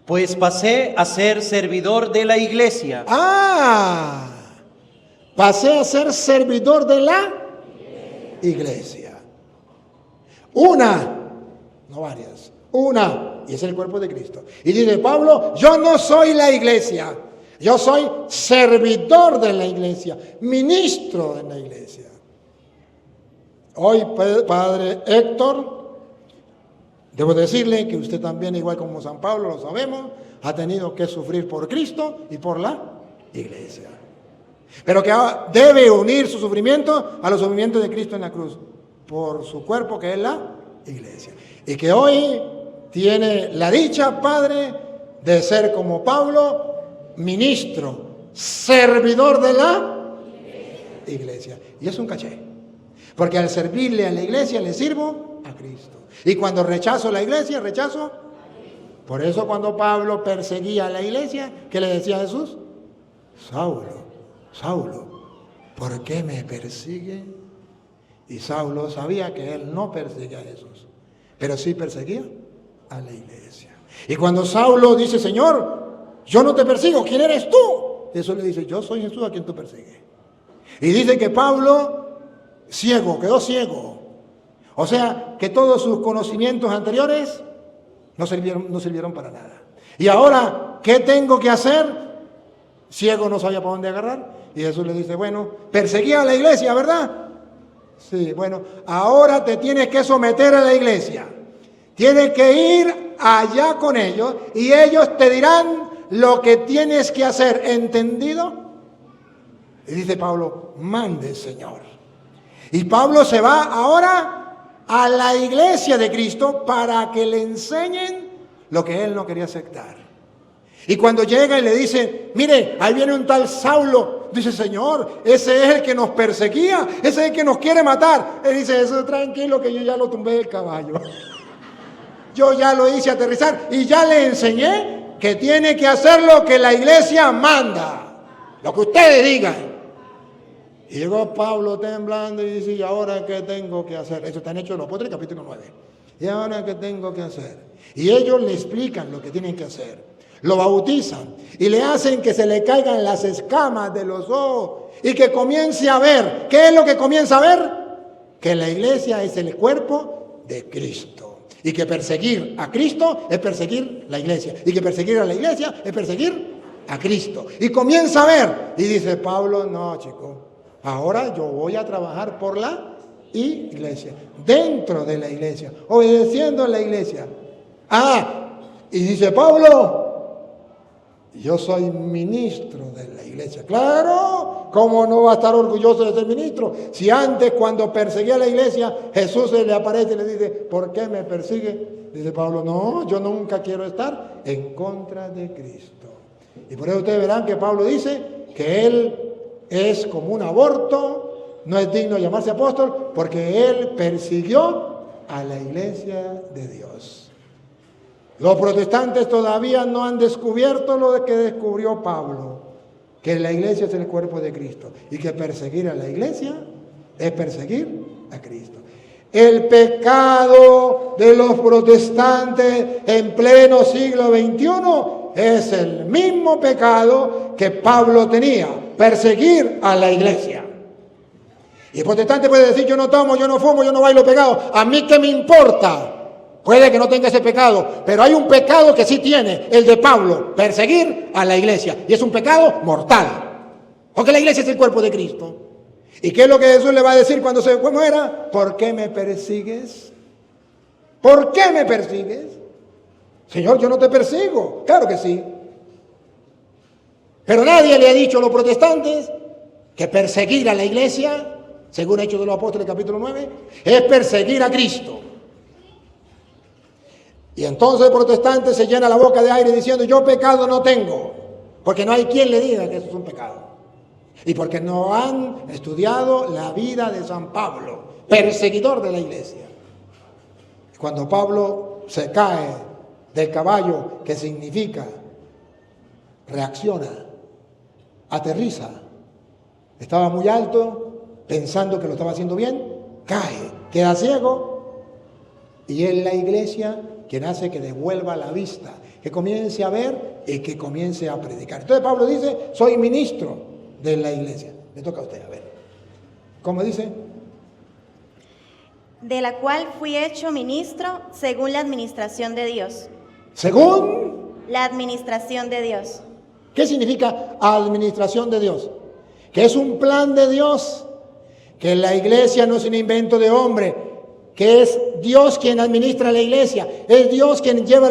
Pues pasé a ser servidor de la iglesia. Pasé a ser servidor de la iglesia. Una, no varias, una, y es el cuerpo de Cristo. Y dice Pablo, yo no soy la iglesia, yo soy servidor de la iglesia, ministro de la iglesia. Hoy, Padre Héctor, debo decirle que usted también, igual como San Pablo, lo sabemos, ha tenido que sufrir por Cristo y por la iglesia. Pero que debe unir su sufrimiento a los sufrimientos de Cristo en la cruz, por su cuerpo que es la iglesia. Y que hoy tiene la dicha, Padre, de ser como Pablo, ministro, servidor de la iglesia. Y es un caché. Porque al servirle a la iglesia le sirvo a Cristo. Y cuando rechazo la iglesia, rechazo. Por eso cuando Pablo perseguía a la iglesia, ¿qué le decía a Jesús? Saulo, Saulo, ¿por qué me persigue? Y Saulo sabía que él no perseguía a Jesús, pero sí perseguía a la iglesia. Y cuando Saulo dice, Señor, yo no te persigo, ¿quién eres tú? Eso le dice, yo soy Jesús a quien tú persigues. Y dice que Pablo, ciego, quedó ciego. O sea, que todos sus conocimientos anteriores no sirvieron para nada. Y ahora, ¿qué tengo que hacer? Ciego, no sabía para dónde agarrar. Y Jesús le dice, bueno, perseguía a la iglesia, ¿verdad? Sí, bueno, ahora te tienes que someter a la iglesia. Tienes que ir allá con ellos y ellos te dirán lo que tienes que hacer. ¿Entendido? Y dice Pablo, mande, Señor. Y Pablo se va ahora a la iglesia de Cristo para que le enseñen lo que él no quería aceptar. Y cuando llega y le dice, mire, ahí viene un tal Saulo, dice, Señor, ese es el que nos perseguía, ese es el que nos quiere matar. Él dice, eso tranquilo que yo ya lo tumbé del caballo. Yo ya lo hice aterrizar y ya le enseñé que tiene que hacer lo que la iglesia manda, lo que ustedes digan. Y llegó Pablo temblando y dice, ¿y ahora qué tengo que hacer? Eso está en Hechos de los Apóstoles, capítulo 9. ¿Y ahora qué tengo que hacer? Y ellos le explican lo que tienen que hacer. Lo bautizan y le hacen que se le caigan las escamas de los ojos y que comience a ver. ¿Qué es lo que comienza a ver? Que la iglesia es el cuerpo de Cristo. Y que perseguir a Cristo es perseguir la iglesia. Y que perseguir a la iglesia es perseguir a Cristo. Y comienza a ver. Y dice Pablo, no, chico, ahora yo voy a trabajar por la iglesia. Dentro de la iglesia. Obedeciendo a la iglesia. Y dice Pablo, yo soy ministro de la iglesia. Claro, ¿cómo no va a estar orgulloso de ser ministro? Si antes, cuando perseguía a la iglesia, Jesús se le aparece y le dice, ¿por qué me persigue? Dice Pablo, no, yo nunca quiero estar en contra de Cristo. Y por eso ustedes verán que Pablo dice que él es como un aborto, no es digno de llamarse apóstol, porque él persiguió a la iglesia de Dios. Los protestantes todavía no han descubierto lo que descubrió Pablo, que la iglesia es el cuerpo de Cristo y que perseguir a la iglesia es perseguir a Cristo. El pecado de los protestantes en pleno siglo XXI es el mismo pecado que Pablo tenía, perseguir a la iglesia. Y el protestante puede decir, yo no tomo, yo no fumo, yo no bailo pegado, ¿a mí qué me importa? Puede que no tenga ese pecado, pero hay un pecado que sí tiene, el de Pablo, perseguir a la iglesia. Y es un pecado mortal, porque la iglesia es el cuerpo de Cristo. ¿Y qué es lo que Jesús le va a decir cuando se muera? ¿Por qué me persigues? ¿Por qué me persigues? Señor, yo no te persigo. Claro que sí. Pero nadie le ha dicho a los protestantes que perseguir a la iglesia, según Hechos de los Apóstoles capítulo 9, es perseguir a Cristo. Y entonces el protestante se llena la boca de aire diciendo, yo pecado no tengo, porque no hay quien le diga que eso es un pecado. Y porque no han estudiado la vida de San Pablo, perseguidor de la iglesia. Cuando Pablo se cae del caballo, que significa reacciona, aterriza, estaba muy alto pensando que lo estaba haciendo bien, cae, queda ciego, y es la iglesia quien hace que devuelva la vista, que comience a ver y que comience a predicar. Entonces Pablo dice, soy ministro de la iglesia. Le toca a usted, a ver. ¿Cómo dice? De la cual fui hecho ministro según la administración de Dios. Según, La administración de Dios. ¿qué significa administración de Dios? Que es un plan de Dios, que la iglesia no es un invento de hombre, que es Dios quien administra la iglesia, es Dios quien lleva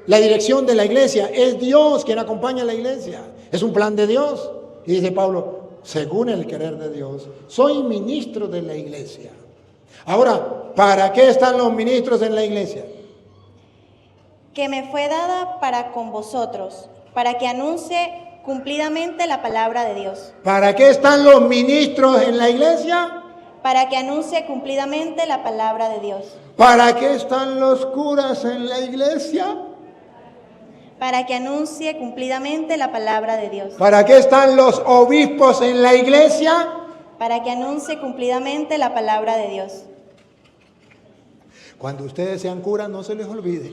la dirección de la iglesia, es Dios quien acompaña a la iglesia, es un plan de Dios. Y dice Pablo, según el querer de Dios, soy ministro de la iglesia. Ahora, ¿para qué están los ministros en la iglesia? Que me fue dada para con vosotros, para que anuncie cumplidamente la palabra de Dios. ¿Para qué están los ministros en la iglesia? Para que anuncie cumplidamente la palabra de Dios. ¿Para qué están los curas en la iglesia? Para que anuncie cumplidamente la palabra de Dios. ¿Para qué están los obispos en la iglesia? Para que anuncie cumplidamente la palabra de Dios. Cuando ustedes sean curas, no se les olvide.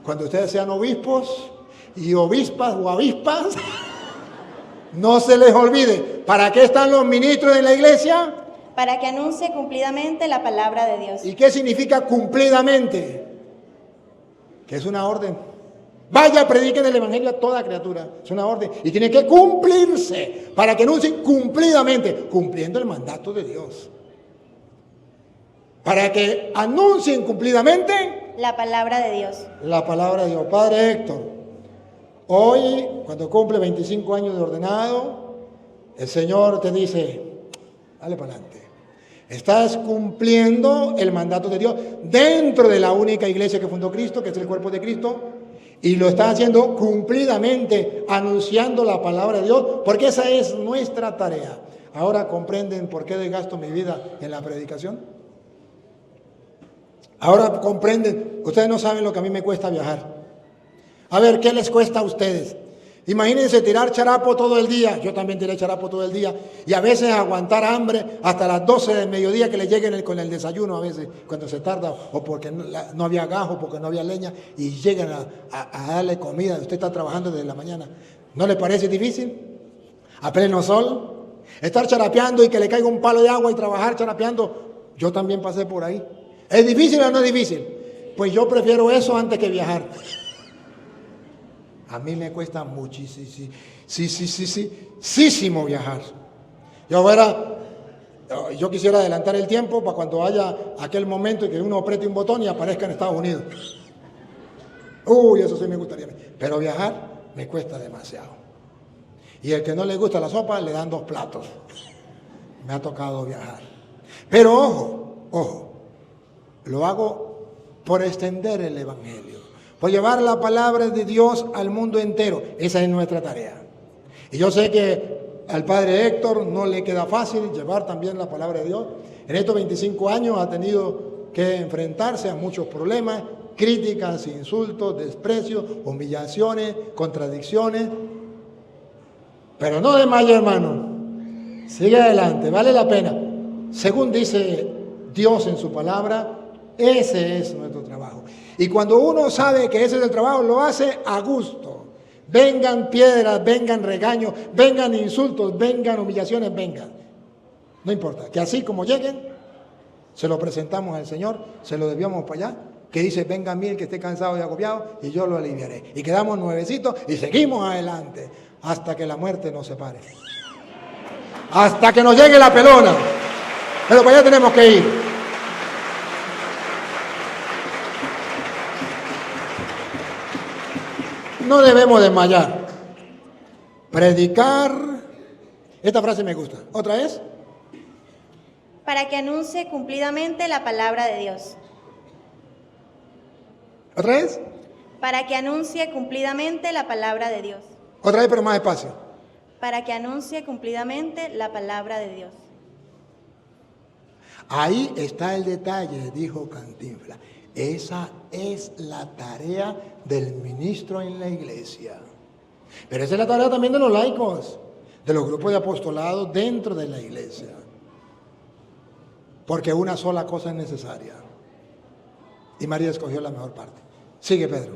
Cuando ustedes sean obispos y obispas o avispas, no se les olvide. ¿Para qué están los ministros en la iglesia? Para que anuncie cumplidamente la palabra de Dios. ¿Y qué significa cumplidamente? Que es una orden. Vaya, prediquen el evangelio a toda criatura. Es una orden. Y tiene que cumplirse para que anuncien cumplidamente, cumpliendo el mandato de Dios. Para que anuncien cumplidamente la palabra de Dios. La palabra de Dios. Padre Héctor, hoy, cuando cumple 25 años de ordenado, el Señor te dice, dale para adelante. Estás cumpliendo el mandato de Dios dentro de la única iglesia que fundó Cristo, que es el cuerpo de Cristo, y lo estás haciendo cumplidamente, anunciando la palabra de Dios, porque esa es nuestra tarea. Ahora comprenden por qué desgasto mi vida en la predicación. Ahora comprenden, ustedes no saben lo que a mí me cuesta viajar. A ver, ¿qué les cuesta a ustedes? Imagínense tirar charapo todo el día, yo también tiré charapo todo el día, y a veces aguantar hambre hasta las 12 del mediodía que le lleguen con el desayuno a veces, cuando se tarda, o porque no había gajo, porque no había leña, y llegan a darle comida, usted está trabajando desde la mañana. ¿No le parece difícil? A pleno sol, estar charapeando y que le caiga un palo de agua y trabajar charapeando, yo también pasé por ahí. ¿Es difícil o no es difícil? Pues yo prefiero eso antes que viajar. A mí me cuesta muchísimo viajar. Yo quisiera adelantar el tiempo para cuando haya aquel momento en que uno apriete un botón y aparezca en Estados Unidos. Uy, eso sí me gustaría. Pero viajar me cuesta demasiado. Y el que no le gusta la sopa, le dan 2 platos. Me ha tocado viajar. Pero ojo. Lo hago por extender el evangelio, por llevar la palabra de Dios al mundo entero. Esa es nuestra tarea. Y yo sé que al padre Héctor no le queda fácil llevar también la palabra de Dios. En estos 25 años ha tenido que enfrentarse a muchos problemas, críticas, insultos, desprecios, humillaciones, contradicciones. Pero no desmaye, hermano. Sigue adelante, vale la pena. Según dice Dios en su palabra, ese es nuestro trabajo. Y cuando uno sabe que ese es el trabajo, lo hace a gusto. Vengan piedras, vengan regaños, vengan insultos, vengan humillaciones, vengan. No importa, que así como lleguen, se lo presentamos al Señor, se lo desviamos para allá, que dice, venga a mí el que esté cansado y agobiado, y yo lo aliviaré. Y quedamos nuevecitos y seguimos adelante, hasta que la muerte nos separe. Hasta que nos llegue la pelona. Pero para allá tenemos que ir. No debemos desmayar. Predicar. Esta frase me gusta. ¿Otra vez? Para que anuncie cumplidamente la palabra de Dios. ¿Otra vez? Para que anuncie cumplidamente la palabra de Dios. Otra vez, pero más despacio. Para que anuncie cumplidamente la palabra de Dios. Ahí está el detalle, dijo Cantinflas. Esa es la tarea del ministro en la iglesia. Pero esa es la tarea también de los laicos, de los grupos de apostolado dentro de la iglesia. Porque una sola cosa es necesaria. Y María escogió la mejor parte. Sigue, Pedro.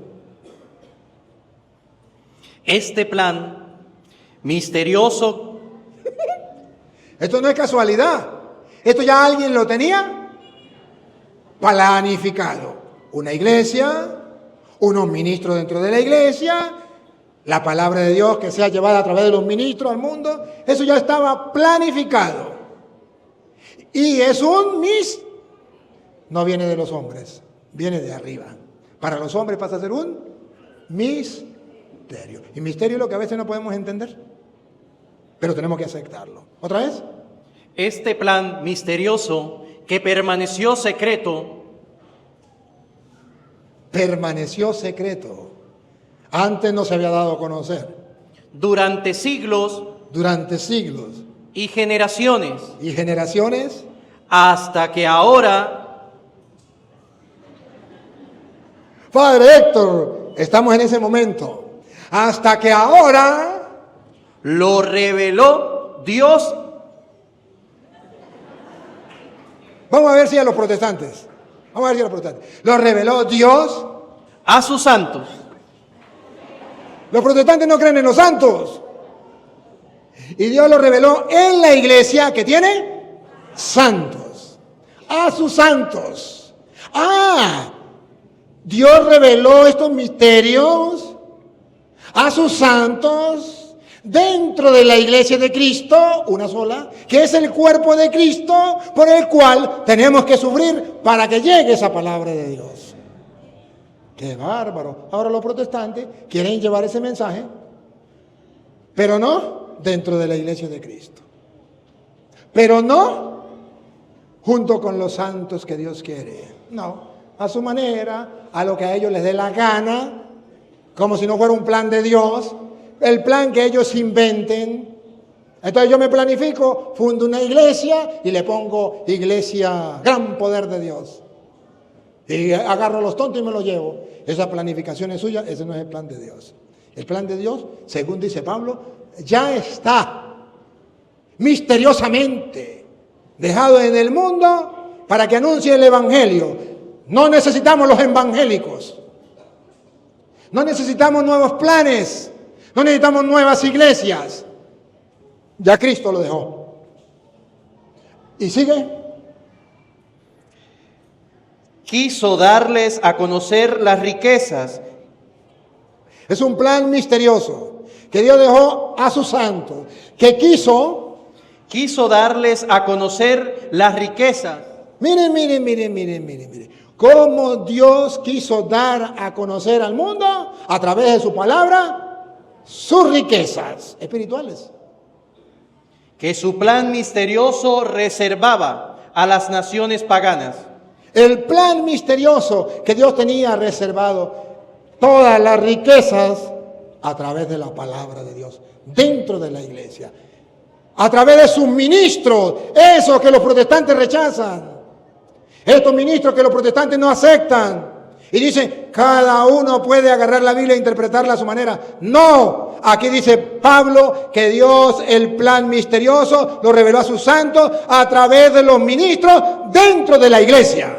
Este plan misterioso. Esto no es casualidad. Esto ya alguien lo tenía planificado. Una iglesia, unos ministros dentro de la iglesia, la palabra de Dios que sea llevada a través de los ministros al mundo. Eso ya estaba planificado. Y es no viene de los hombres, viene de arriba. Para los hombres pasa a ser un misterio. Y misterio es lo que a veces no podemos entender, pero tenemos que aceptarlo. ¿Otra vez? Este plan misterioso que permaneció secreto. Permaneció secreto. Antes no se había dado a conocer. Durante siglos. Durante siglos. Y generaciones. Y generaciones. Hasta que ahora. Padre Héctor, estamos en ese momento. Hasta que ahora. Lo reveló Dios. Vamos a ver si a los protestantes. Lo reveló Dios a sus santos. Los protestantes no creen en los santos. Y Dios lo reveló en la iglesia que tiene santos. A sus santos. Dios reveló estos misterios a sus santos dentro de la iglesia de Cristo, una sola, que es el cuerpo de Cristo, por el cual tenemos que sufrir para que llegue esa palabra de Dios. ¡Qué bárbaro! Ahora los protestantes quieren llevar ese mensaje, pero no dentro de la iglesia de Cristo. Pero no junto con los santos que Dios quiere. No, a su manera, a lo que a ellos les dé la gana, como si no fuera un plan de Dios, el plan que ellos inventen. Entonces yo me planifico, fundo una iglesia y le pongo iglesia Gran Poder de Dios. Y agarro a los tontos y me los llevo. Esa planificación es suya, ese no es el plan de Dios. El plan de Dios, según dice Pablo, ya está misteriosamente dejado en el mundo para que anuncie el evangelio. No necesitamos los evangélicos. No necesitamos nuevos planes. No necesitamos nuevas iglesias. Ya Cristo lo dejó. ¿Y sigue? Quiso darles a conocer las riquezas. Es un plan misterioso que Dios dejó a sus santos, que quiso darles a conocer las riquezas. Miren. Cómo Dios quiso dar a conocer al mundo a través de su palabra sus riquezas espirituales. Que su plan misterioso reservaba a las naciones paganas. El plan misterioso que Dios tenía reservado todas las riquezas a través de la palabra de Dios, dentro de la iglesia, a través de sus ministros, esos que los protestantes rechazan, estos ministros que los protestantes no aceptan, y dicen, cada uno puede agarrar la Biblia e interpretarla a su manera. No, aquí dice Pablo que Dios el plan misterioso lo reveló a sus santos a través de los ministros dentro de la iglesia.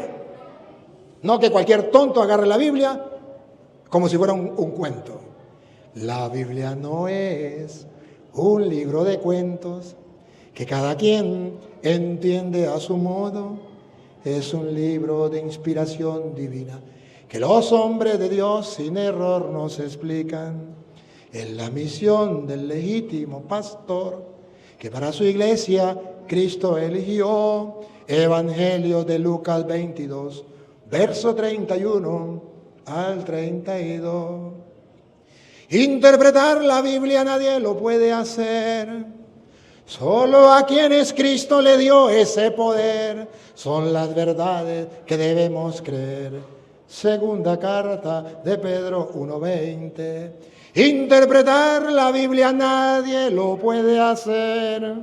No que cualquier tonto agarre la Biblia como si fuera un cuento. La Biblia no es un libro de cuentos que cada quien entiende a su modo. Es un libro de inspiración divina que los hombres de Dios sin error nos explican. Es la misión del legítimo pastor que para su iglesia Cristo eligió. Evangelio de Lucas 22, verso 31 al 32. Interpretar la Biblia nadie lo puede hacer. Solo a quienes Cristo le dio ese poder son las verdades que debemos creer. Segunda carta de Pedro 1:20. Interpretar la Biblia nadie lo puede hacer.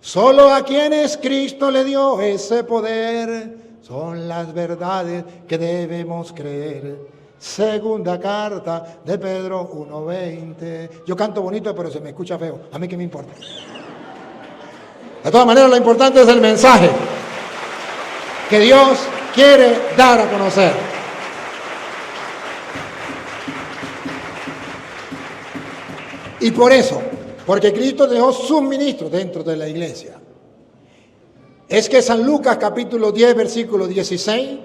Solo a quienes Cristo le dio ese poder son las verdades que debemos creer. Segunda carta de Pedro 1:20. Yo canto bonito, pero se me escucha feo. ¿A mí qué me importa? De todas maneras, lo importante es el mensaje que Dios quiere dar a conocer. Y por eso, porque Cristo dejó sus ministros dentro de la iglesia, es que San Lucas capítulo 10, versículo 16,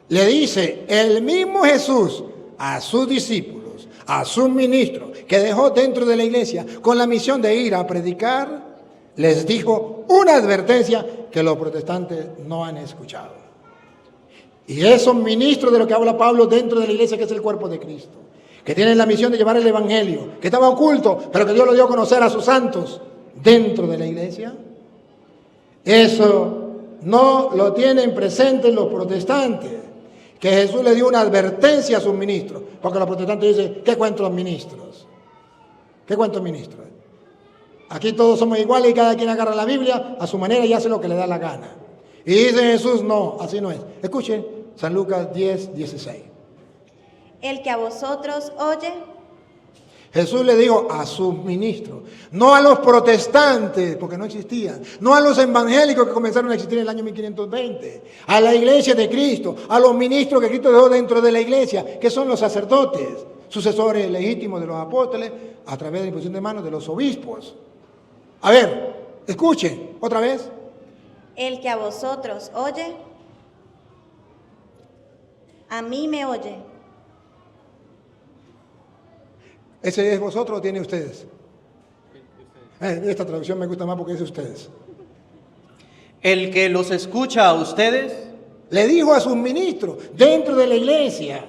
le dice el mismo Jesús a sus discípulos, a sus ministros, que dejó dentro de la iglesia con la misión de ir a predicar, les dijo una advertencia que los protestantes no han escuchado. Y esos ministros de lo que habla Pablo dentro de la iglesia, que es el cuerpo de Cristo, que tienen la misión de llevar el evangelio, que estaba oculto, pero que Dios lo dio a conocer a sus santos dentro de la iglesia, eso no lo tienen presente los protestantes, que Jesús le dio una advertencia a sus ministros, porque los protestantes dicen, ¿qué cuentos ministros? ¿Qué cuentos ministros? Aquí todos somos iguales y cada quien agarra la Biblia a su manera y hace lo que le da la gana. Y dice Jesús, no, así no es. Escuchen San Lucas 10, 16. El que a vosotros oye, Jesús le dijo a sus ministros, no a los protestantes, porque no existían, no a los evangélicos que comenzaron a existir en el año 1520, a la iglesia de Cristo, a los ministros que Cristo dejó dentro de la iglesia, que son los sacerdotes, sucesores legítimos de los apóstoles, a través de la imposición de manos de los obispos. A ver, escuchen otra vez. el que a vosotros oye, a mí me oye. ¿Ese es vosotros o tiene ustedes? Esta traducción me gusta más porque es ustedes. El que los escucha a ustedes, Le dijo a sus ministros dentro de la iglesia,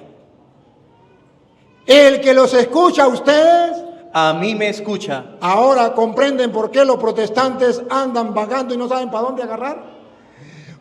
el que los escucha a ustedes, a mí me escucha. ahora comprenden por qué los protestantes andan vagando y no saben para dónde agarrar.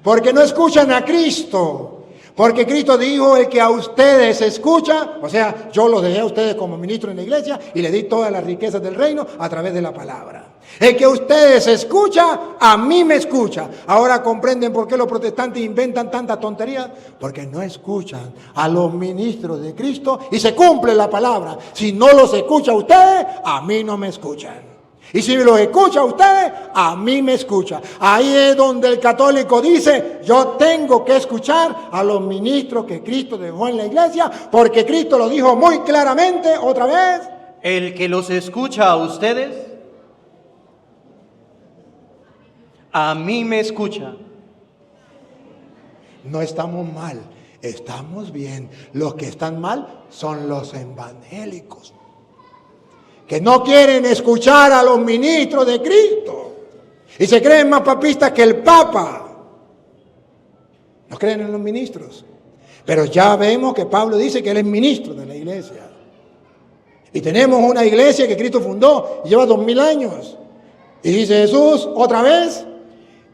Porque no escuchan a Cristo. Porque Cristo dijo, el que a ustedes escucha, o sea, yo los dejé a ustedes como ministro en la iglesia y le di todas las riquezas del reino a través de la palabra. El que a ustedes escucha, a mí me escucha. Ahora comprenden por qué los protestantes inventan tantas tonterías. Porque no escuchan a los ministros de Cristo y se cumple la palabra. Si no los escucha a ustedes, a mí no me escuchan. Y si los escucha a ustedes, a mí me escucha. Ahí es donde el católico dice, yo tengo que escuchar a los ministros que Cristo dejó en la iglesia, porque Cristo lo dijo muy claramente, otra vez. El que los escucha a ustedes, a mí me escucha. No estamos mal, estamos bien. Los que están mal son los evangélicos, que no quieren escuchar a los ministros de Cristo y se creen más papistas que el Papa. No creen en los ministros. Pero ya vemos que Pablo dice que él es ministro de la iglesia. Y tenemos una iglesia que Cristo fundó y lleva 2000 años. Y dice Jesús, otra vez,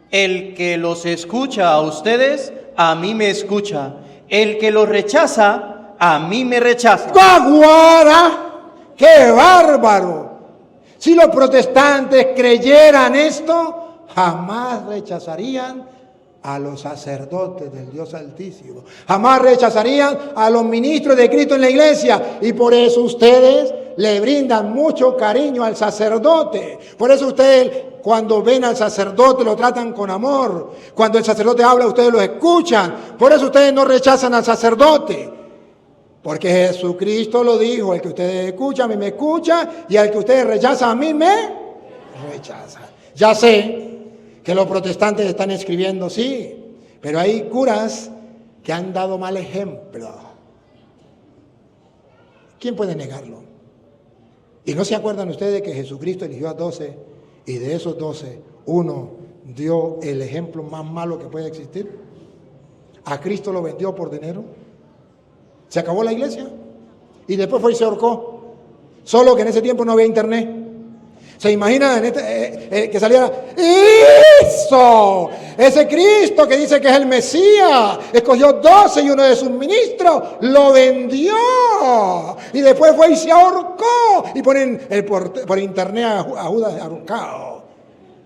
El que los escucha a ustedes, a mí me escucha. El que los rechaza, a mí me rechaza. ¡Caguara! ¡Qué bárbaro! Si los protestantes creyeran esto, jamás rechazarían a los sacerdotes del Dios Altísimo. Jamás rechazarían a los ministros de Cristo en la iglesia. Y por eso ustedes le brindan mucho cariño al sacerdote. Por eso ustedes, cuando ven al sacerdote, lo tratan con amor. Cuando el sacerdote habla, ustedes lo escuchan. Por eso ustedes no rechazan al sacerdote. Porque Jesucristo lo dijo, el que ustedes escuchan, a mí me escucha, y al que ustedes rechazan, a mí me rechaza. Ya sé que los protestantes están escribiendo, sí, pero hay curas que han dado mal ejemplo. ¿Quién puede negarlo? ¿Y no se acuerdan ustedes que Jesucristo eligió a 12 y de esos 12, uno dio el ejemplo más malo que puede existir? A Cristo lo vendió por dinero. Se acabó la iglesia y después fue y se ahorcó. Solo que en ese tiempo no había internet. ¿Se imaginan que saliera eso? Ese Cristo que dice que es el Mesías, escogió 12 y uno de sus ministros lo vendió. Y después fue y se ahorcó. Y ponen por internet a Judas ahorcado.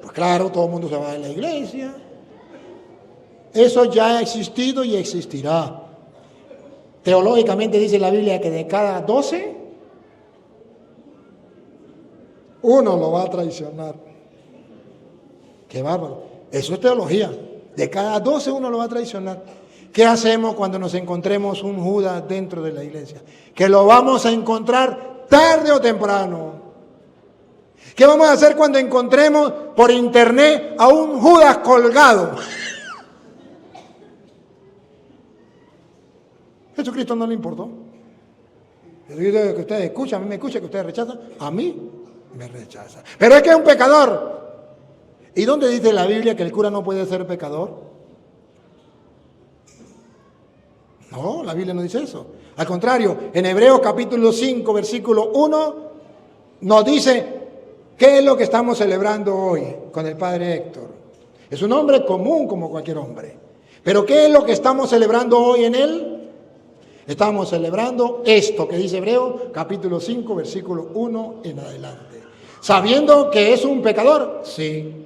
Pues claro, todo el mundo se va de la iglesia. Eso ya ha existido y existirá. Teológicamente dice la Biblia que de cada 12, uno lo va a traicionar. Qué bárbaro. Eso es teología. De cada 12 uno lo va a traicionar. ¿Qué hacemos cuando nos encontremos un Judas dentro de la iglesia? Que lo vamos a encontrar tarde o temprano. ¿Qué vamos a hacer cuando encontremos por internet a un Judas colgado? Jesucristo no le importó. Jesucristo que ustedes escuchan, a mí me escucha, que ustedes rechazan, a mí me rechaza. Pero es que es un pecador. ¿Y dónde dice la Biblia que el cura no puede ser pecador? No, la Biblia no dice eso. Al contrario, en Hebreos capítulo 5, versículo 1, nos dice qué es lo que estamos celebrando hoy con el padre Héctor. Es un hombre común como cualquier hombre. Pero ¿qué es lo que estamos celebrando hoy en él? Estamos celebrando esto que dice Hebreos capítulo 5, versículo 1 en adelante. ¿Sabiendo que es un pecador? Sí.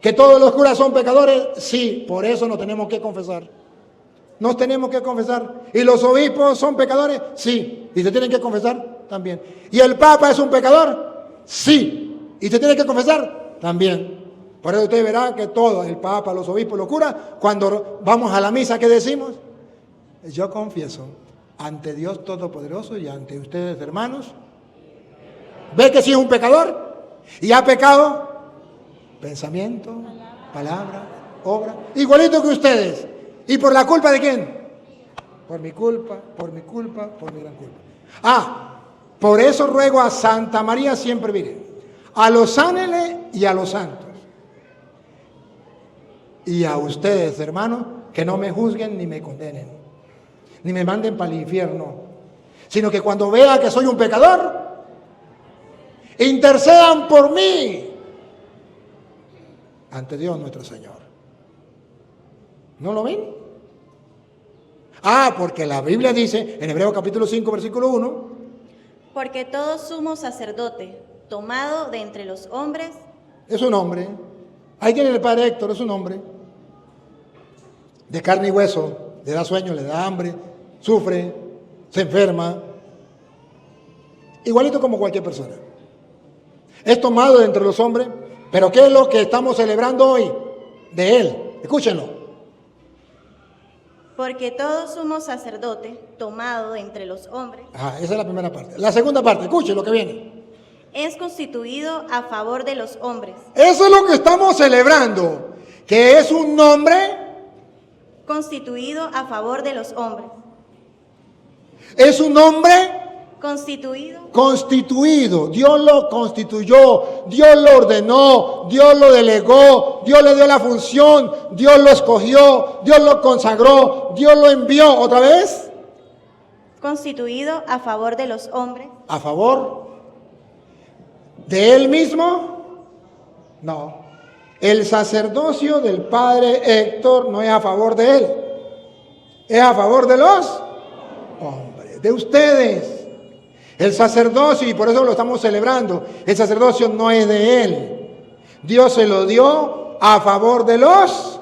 ¿Que todos los curas son pecadores? Sí. Por eso nos tenemos que confesar. Nos tenemos que confesar. ¿Y los obispos son pecadores? Sí. ¿Y se tienen que confesar? También. ¿Y el Papa es un pecador? Sí. ¿Y se tiene que confesar? También. Por eso usted verá que todos, el Papa, los obispos, los curas, cuando vamos a la misa, ¿qué decimos? Yo confieso ante Dios Todopoderoso y ante ustedes, hermanos. ¿Ve que sí es un pecador? ¿Y ha pecado? Pensamiento, palabra, obra. Igualito que ustedes. ¿Y por la culpa de quién? Por mi culpa, por mi culpa, por mi gran culpa. Por eso ruego a Santa María siempre Virgen, a los ángeles y a los santos. Y a ustedes, hermanos, que no me juzguen ni me condenen, ni me manden para el infierno, sino que cuando vean que soy un pecador, intercedan por mí ante Dios nuestro Señor. ¿No lo ven? Porque la Biblia dice en Hebreos capítulo 5, versículo 1, porque todo sumo sacerdote, tomado de entre los hombres, es un hombre. Ahí tiene el padre Héctor, es un hombre de carne y hueso, le da sueño, le da hambre, sufre, se enferma, igualito como cualquier persona. Es tomado de entre los hombres, pero ¿qué es lo que estamos celebrando hoy? De él, escúchenlo. porque todo sumo sacerdote, tomado de entre los hombres, Esa es la primera parte. La segunda parte, escuchen lo que viene. es constituido a favor de los hombres. Eso es lo que estamos celebrando, que es un nombre. Constituido a favor de los hombres. Es un hombre Constituido. constituido. Dios lo constituyó, Dios lo ordenó, Dios lo delegó, Dios le dio la función, Dios lo escogió, Dios lo consagró, Dios lo envió. ¿Otra vez? Constituido a favor de los hombres. ¿A favor de él mismo? No. El sacerdocio del padre Héctor no es a favor de él, es a favor de los hombres, de ustedes. El sacerdocio, y por eso lo estamos celebrando, el sacerdocio no es de él. Dios se lo dio a favor de los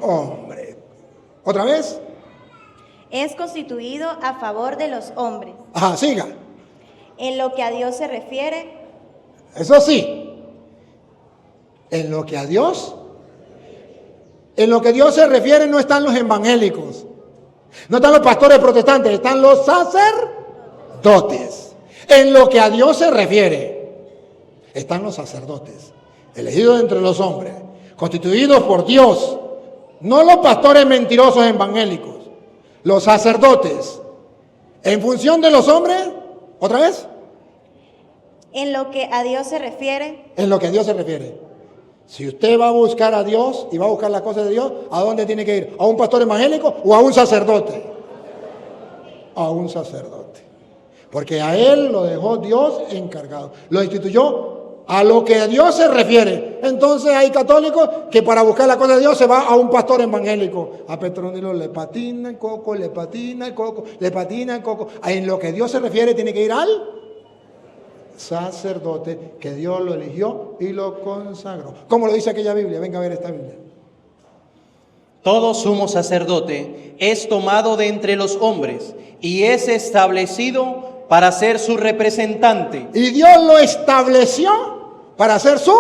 hombres. ¿Otra vez? Es constituido a favor de los hombres. Siga. En lo que a Dios se refiere, Eso sí. En lo que a Dios, en lo que Dios se refiere no están los evangélicos, no están los pastores protestantes, están los sacerdotes. En lo que a Dios se refiere están los sacerdotes, elegidos entre los hombres, constituidos por Dios, no los pastores mentirosos evangélicos, los sacerdotes. En función de los hombres, ¿otra vez? en lo que a Dios se refiere, En lo que a Dios se refiere. Si usted va a buscar a Dios y va a buscar las cosas de Dios, ¿a dónde tiene que ir? ¿A un pastor evangélico o a un sacerdote? A un sacerdote. Porque a él lo dejó Dios encargado. Lo instituyó a lo que a Dios se refiere. Entonces hay católicos que para buscar la cosa de Dios se va a un pastor evangélico. A Petronilo le patina el coco, le patina el coco, le patina el coco. En lo que Dios se refiere tiene que ir al sacerdote, que Dios lo eligió y lo consagró. ¿Cómo lo dice aquella Biblia? Venga a ver esta Biblia. todo sumo sacerdote es tomado de entre los hombres y es establecido para ser su representante. Y Dios lo estableció para ser su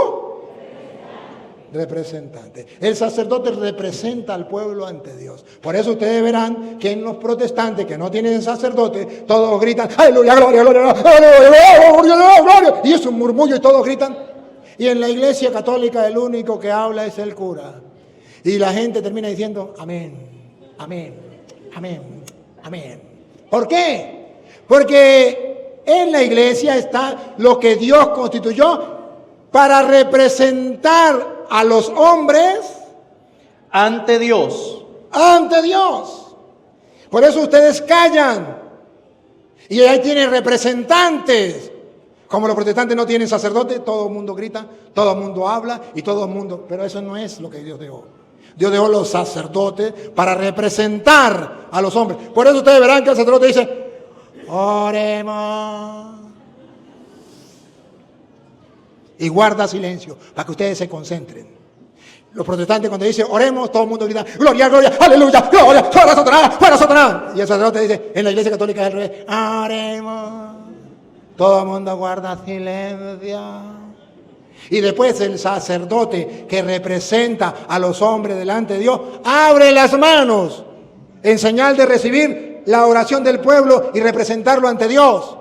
representante. El sacerdote representa al pueblo ante Dios. Por eso ustedes verán que en los protestantes que no tienen sacerdote, todos gritan, aleluya, gloria, gloria, gloria, gloria, gloria. Y es un murmullo y todos gritan. Y en la iglesia católica el único que habla es el cura. Y la gente termina diciendo, amén, amén, amén, amén. ¿Por qué? Porque en la iglesia está lo que Dios constituyó para representar a los hombres ante Dios. Ante Dios. Por eso ustedes callan. Y ahí tienen representantes. Como los protestantes no tienen sacerdote, todo el mundo grita, todo el mundo habla y todo el mundo. Pero eso no es lo que Dios dejó. Dios dejó los sacerdotes para representar a los hombres. Por eso ustedes verán que el sacerdote dice, oremos. Y guarda silencio para que ustedes se concentren. Los protestantes cuando dicen oremos, todo el mundo grita, gloria, gloria, aleluya, gloria, fuera Satanás, fuera Satanás. Y el sacerdote dice, en la iglesia católica es al revés, oremos. Todo el mundo guarda silencio. Y después el sacerdote que representa a los hombres delante de Dios, abre las manos en señal de recibir la oración del pueblo y representarlo ante Dios.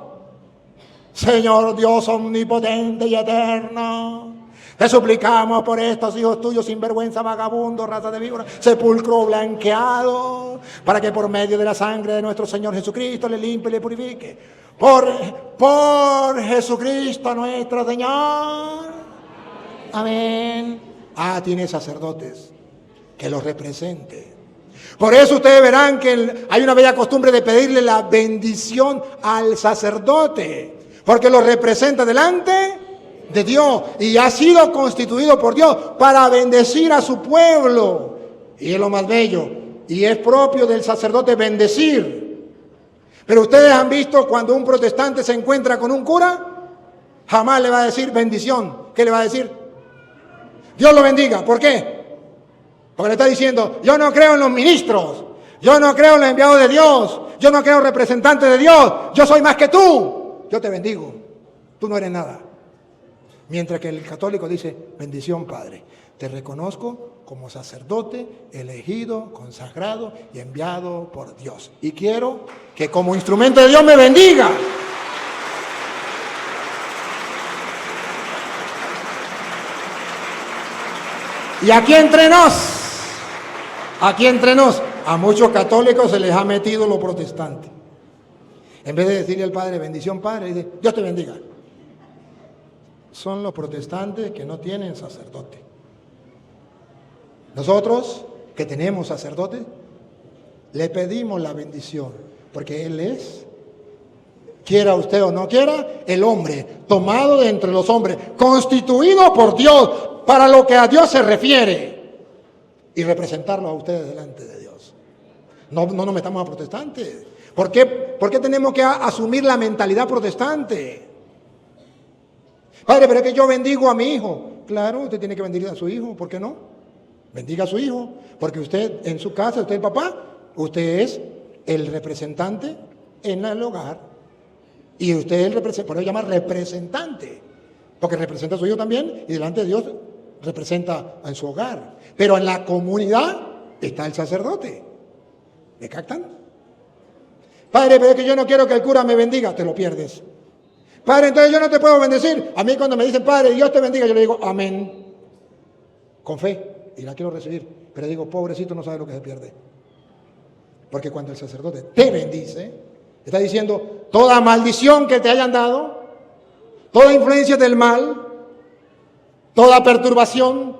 Señor Dios omnipotente y eterno, te suplicamos por estos hijos tuyos, sinvergüenza, vagabundo, raza de víbora, sepulcro blanqueado, para que por medio de la sangre de nuestro Señor Jesucristo le limpie y le purifique. Por Jesucristo nuestro Señor. Amén. Tiene sacerdotes que los represente. Por eso ustedes verán que hay una bella costumbre de pedirle la bendición al sacerdote, porque lo representa delante de Dios y ha sido constituido por Dios para bendecir a su pueblo. Y es lo más bello. Y es propio del sacerdote bendecir. Pero ustedes han visto cuando un protestante se encuentra con un cura, jamás le va a decir bendición. ¿Qué le va a decir? Dios lo bendiga. ¿Por qué? Porque le está diciendo, yo no creo en los ministros, yo no creo en los enviados de Dios, yo no creo en representantes de Dios, yo soy más que tú, yo te bendigo, tú no eres nada. Mientras que el católico dice, bendición Padre, te reconozco como sacerdote, elegido, consagrado y enviado por Dios. Y quiero que como instrumento de Dios me bendiga. Y aquí entre nos, a muchos católicos se les ha metido lo protestante. En vez de decirle al Padre, bendición Padre, dice, Dios te bendiga. Son los protestantes que no tienen sacerdote. Nosotros, que tenemos sacerdote, le pedimos la bendición, porque Él es, quiera usted o no quiera, el hombre, tomado de entre los hombres, constituido por Dios, para lo que a Dios se refiere, y representarlo a ustedes delante de Dios. No nos metamos a protestantes. ¿Por qué tenemos que asumir la mentalidad protestante? Padre, pero es que yo bendigo a mi hijo. Claro, usted tiene que bendecir a su hijo, ¿por qué no? Bendiga a su hijo, porque usted en su casa, usted es el papá, usted es el representante en el hogar. Y usted es el representante, por eso se llama representante, porque representa a su hijo también y delante de Dios representa en su hogar. Pero en la comunidad está el sacerdote. ¿Me captan? Padre, pero es que yo no quiero que el cura me bendiga, te lo pierdes. Padre, entonces yo no te puedo bendecir. A mí cuando me dicen, Padre, Dios te bendiga, yo le digo, amén. Con fe, y la quiero recibir. Pero digo, pobrecito, no sabe lo que se pierde. Porque cuando el sacerdote te bendice, está diciendo, toda maldición que te hayan dado, toda influencia del mal, toda perturbación,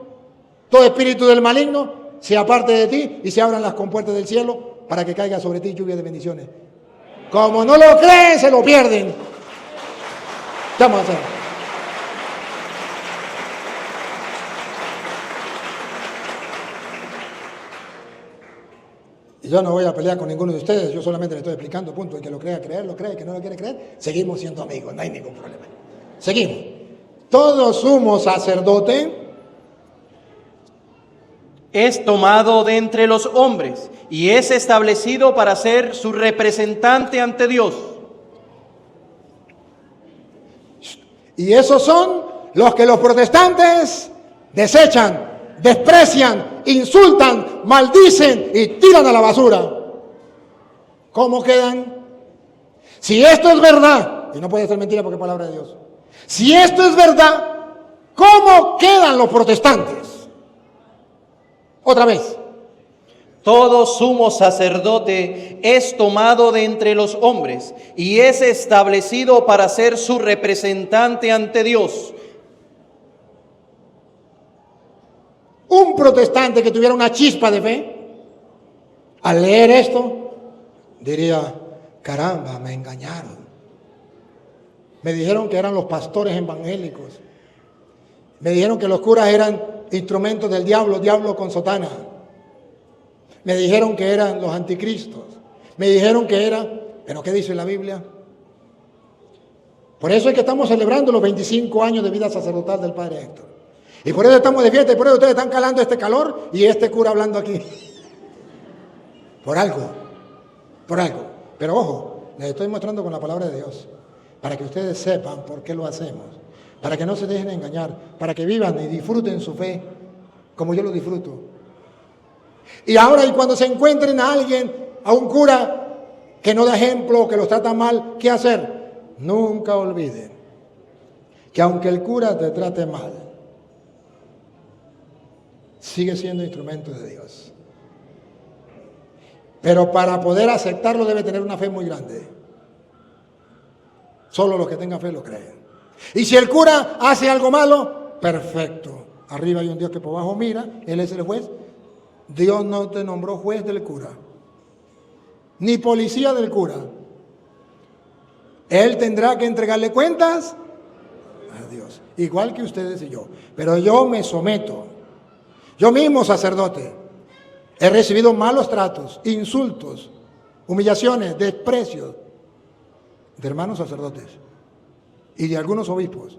todo espíritu del maligno, se aparte de ti y se abran las compuertas del cielo para que caiga sobre ti lluvia de bendiciones. Como no lo creen, se lo pierden. ¿Qué vamos a hacer? Y yo no voy a pelear con ninguno de ustedes, yo solamente le estoy explicando, punto. El que lo crea, creer, lo cree, el que no lo quiere creer, seguimos siendo amigos, no hay ningún problema. Seguimos. Todo sumo sacerdote es tomado de entre los hombres y es establecido para ser su representante ante Dios. Y esos son los que los protestantes desechan, desprecian, insultan, maldicen y tiran a la basura. ¿Cómo quedan? Si esto es verdad, y no puede ser mentira porque es palabra de Dios, si esto es verdad, ¿cómo quedan los protestantes? Otra vez. Todo sumo sacerdote es tomado de entre los hombres y es establecido para ser su representante ante Dios. Un protestante que tuviera una chispa de fe, al leer esto, diría, caramba, me engañaron. Me dijeron que eran los pastores evangélicos. Me dijeron que los curas eran instrumentos del diablo, diablo con sotana. Me dijeron que eran los anticristos. Me dijeron que eran... ¿Pero qué dice la Biblia? Por eso es que estamos celebrando los 25 años de vida sacerdotal del Padre Héctor. Y por eso estamos de fiesta y por eso ustedes están calando este calor y este cura hablando aquí. Por algo. Por algo. Pero ojo, les estoy mostrando con la palabra de Dios. Para que ustedes sepan por qué lo hacemos. Para que no se dejen engañar. Para que vivan y disfruten su fe como yo lo disfruto. Y ahora, y cuando se encuentren a alguien, a un cura que no da ejemplo, que los trata mal, ¿qué hacer? Nunca olviden que aunque el cura te trate mal, sigue siendo instrumento de Dios. Pero para poder aceptarlo debe tener una fe muy grande. Solo los que tengan fe lo creen. Y si el cura hace algo malo, perfecto. Arriba hay un Dios que por abajo mira, Él es el juez. Dios no te nombró juez del cura, ni policía del cura. Él tendrá que entregarle cuentas a Dios, igual que ustedes y yo. Pero yo me someto. Yo mismo, sacerdote, he recibido malos tratos, insultos, humillaciones, desprecios de hermanos sacerdotes y de algunos obispos.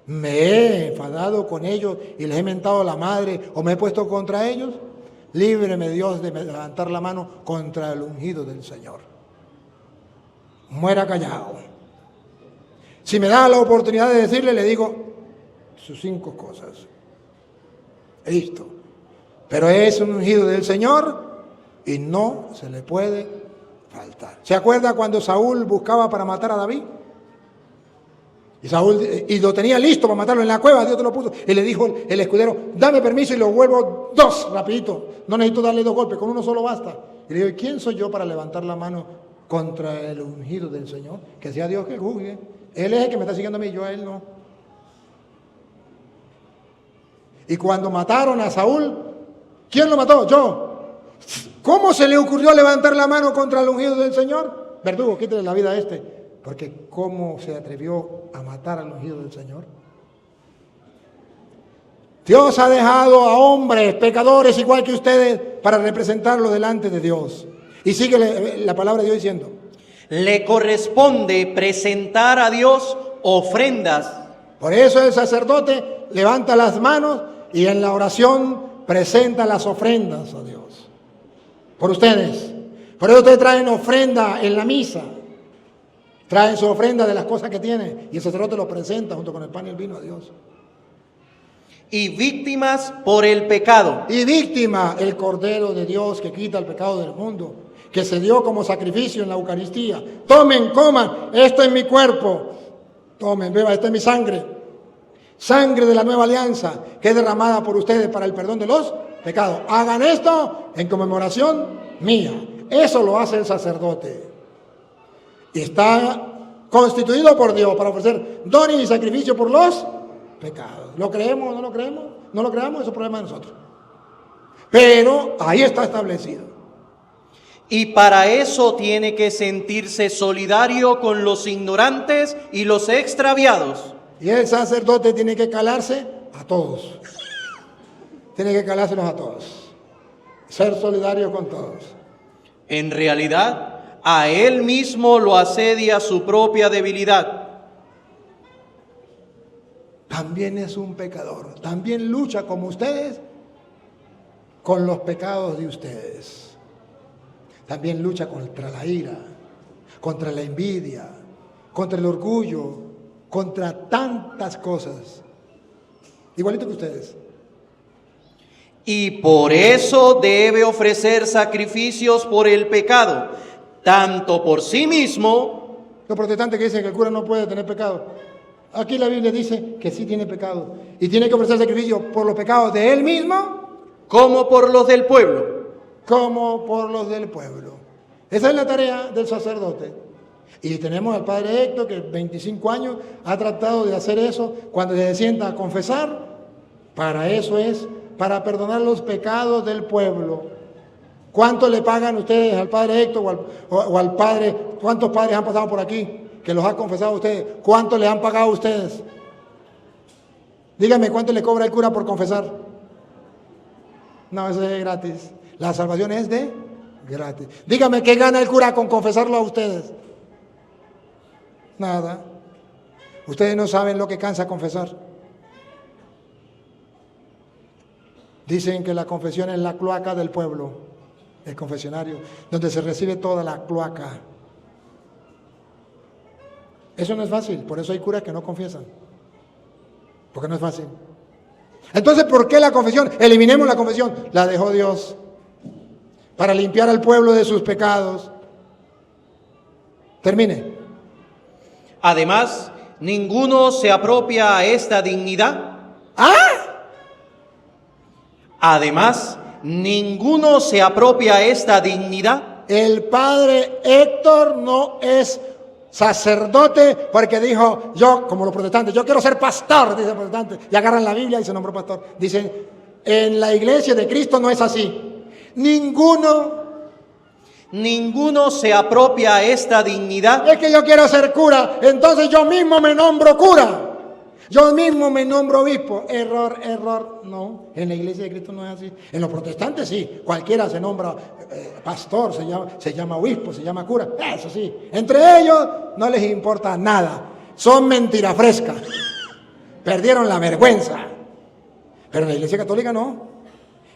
Me he enfadado con ellos y les he mentado la madre o me he puesto contra ellos. Líbreme Dios de levantar la mano contra el ungido del Señor. Muera callado. Si me da la oportunidad de decirle, le digo sus 5 cosas. Listo. Pero es un ungido del Señor y no se le puede faltar. ¿Se acuerda cuando Saúl buscaba para matar a David? Y Saúl, y lo tenía listo para matarlo en la cueva, Dios te lo puso. Y le dijo el escudero, dame permiso y lo vuelvo 2 rapidito. No necesito darle 2 golpes, con uno solo basta. Y le digo, ¿y quién soy yo para levantar la mano contra el ungido del Señor? Que sea Dios que juzgue. Él es el que me está siguiendo a mí, yo a él no. Y cuando mataron a Saúl, ¿quién lo mató? Yo. ¿Cómo se le ocurrió levantar la mano contra el ungido del Señor? Verdugo, quítale la vida a este. Porque ¿cómo se atrevió a matar al ungido del Señor? Dios ha dejado a hombres, pecadores igual que ustedes, para representarlo delante de Dios. Y sigue la palabra de Dios diciendo. Le corresponde presentar a Dios ofrendas. Por eso el sacerdote levanta las manos y en la oración presenta las ofrendas a Dios. Por ustedes. Por eso ustedes traen ofrenda en la misa. Traen su ofrenda de las cosas que tienen y el sacerdote lo presenta junto con el pan y el vino a Dios. Y víctimas por el pecado. Y víctima, el Cordero de Dios que quita el pecado del mundo, que se dio como sacrificio en la Eucaristía. Tomen, coman, esto es mi cuerpo. Tomen, beban, esta es mi sangre. Sangre de la nueva alianza que es derramada por ustedes para el perdón de los pecados. Hagan esto en conmemoración mía. Eso lo hace el sacerdote. Y está constituido por Dios para ofrecer dones y sacrificio por los pecados. ¿Lo creemos o no lo creemos? No lo creamos, eso es problema de nosotros. Pero ahí está establecido. Y para eso tiene que sentirse solidario con los ignorantes y los extraviados. Y el sacerdote tiene que calarse a todos. Tiene que calárselos a todos. Ser solidario con todos. En realidad, a él mismo lo asedia su propia debilidad. También es un pecador. También lucha como ustedes con los pecados de ustedes. También lucha contra la ira, contra la envidia, contra el orgullo, contra tantas cosas. Igualito que ustedes. Y por eso debe ofrecer sacrificios por el pecado, tanto por sí mismo. Los protestantes que dicen que el cura no puede tener pecado. Aquí la Biblia dice que sí tiene pecado. Y tiene que ofrecer sacrificio por los pecados de él mismo, Como por los del pueblo. como por los del pueblo. Esa es la tarea del sacerdote. Y tenemos al padre Héctor, que 25 años ha tratado de hacer eso cuando se sienta a confesar. Para eso es, para perdonar los pecados del pueblo. ¿Cuánto le pagan ustedes al padre Héctor o al padre? ¿Cuántos padres han pasado por aquí que los ha confesado a ustedes? ¿Cuánto le han pagado a ustedes? Díganme, ¿cuánto le cobra el cura por confesar? No, eso es gratis. La salvación es de gratis. Dígame, ¿qué gana el cura con confesarlo a ustedes? Nada. Ustedes no saben lo que cansa confesar. Dicen que la confesión es la cloaca del pueblo, el confesionario, donde se recibe toda la cloaca. Eso no es fácil, por eso hay curas que no confiesan, porque no es fácil. Entonces, ¿por qué la confesión? Eliminemos la confesión. La dejó Dios para limpiar al pueblo de sus pecados. Termine. Además, ninguno se apropia a esta dignidad. ¿Ah? Además, ninguno se apropia a esta dignidad. El padre Héctor no es sacerdote porque dijo, yo, como los protestantes, yo quiero ser pastor, dice el protestante, y agarran la Biblia y se nombró pastor. Dicen, en la iglesia de Cristo no es así. Ninguno se apropia a esta dignidad. es que yo quiero ser cura, entonces yo mismo me nombro cura. Yo mismo me nombro obispo. Error, error. No, en la iglesia de Cristo no es así. En los protestantes sí. Cualquiera se nombra pastor, se llama obispo, se llama cura. Eso sí. Entre ellos no les importa nada. Son mentira fresca. Perdieron la vergüenza. Pero en la iglesia católica no.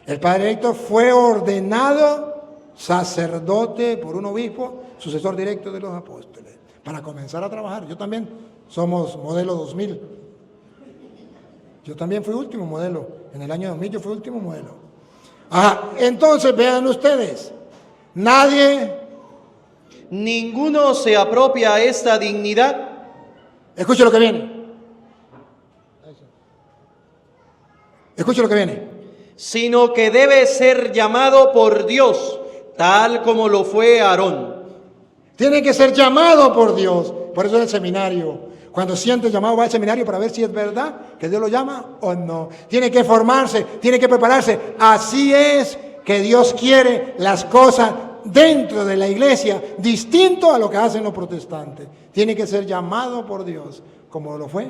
El padre Héctor fue ordenado sacerdote por un obispo, sucesor directo de los apóstoles, para comenzar a trabajar. Yo también somos modelo 2000. Yo también fui último modelo. En el año 2000 yo fui último modelo. Ajá. Entonces vean ustedes. Ninguno se apropia a esta dignidad. Escuche lo que viene. Escuche lo que viene. Sino que debe ser llamado por Dios, tal como lo fue Aarón. Tiene que ser llamado por Dios. Por eso es el seminario. Cuando siente el llamado va al seminario para ver si es verdad que Dios lo llama o no. Tiene que formarse, tiene que prepararse. Así es que Dios quiere las cosas dentro de la iglesia, distinto a lo que hacen los protestantes. Tiene que ser llamado por Dios, como lo fue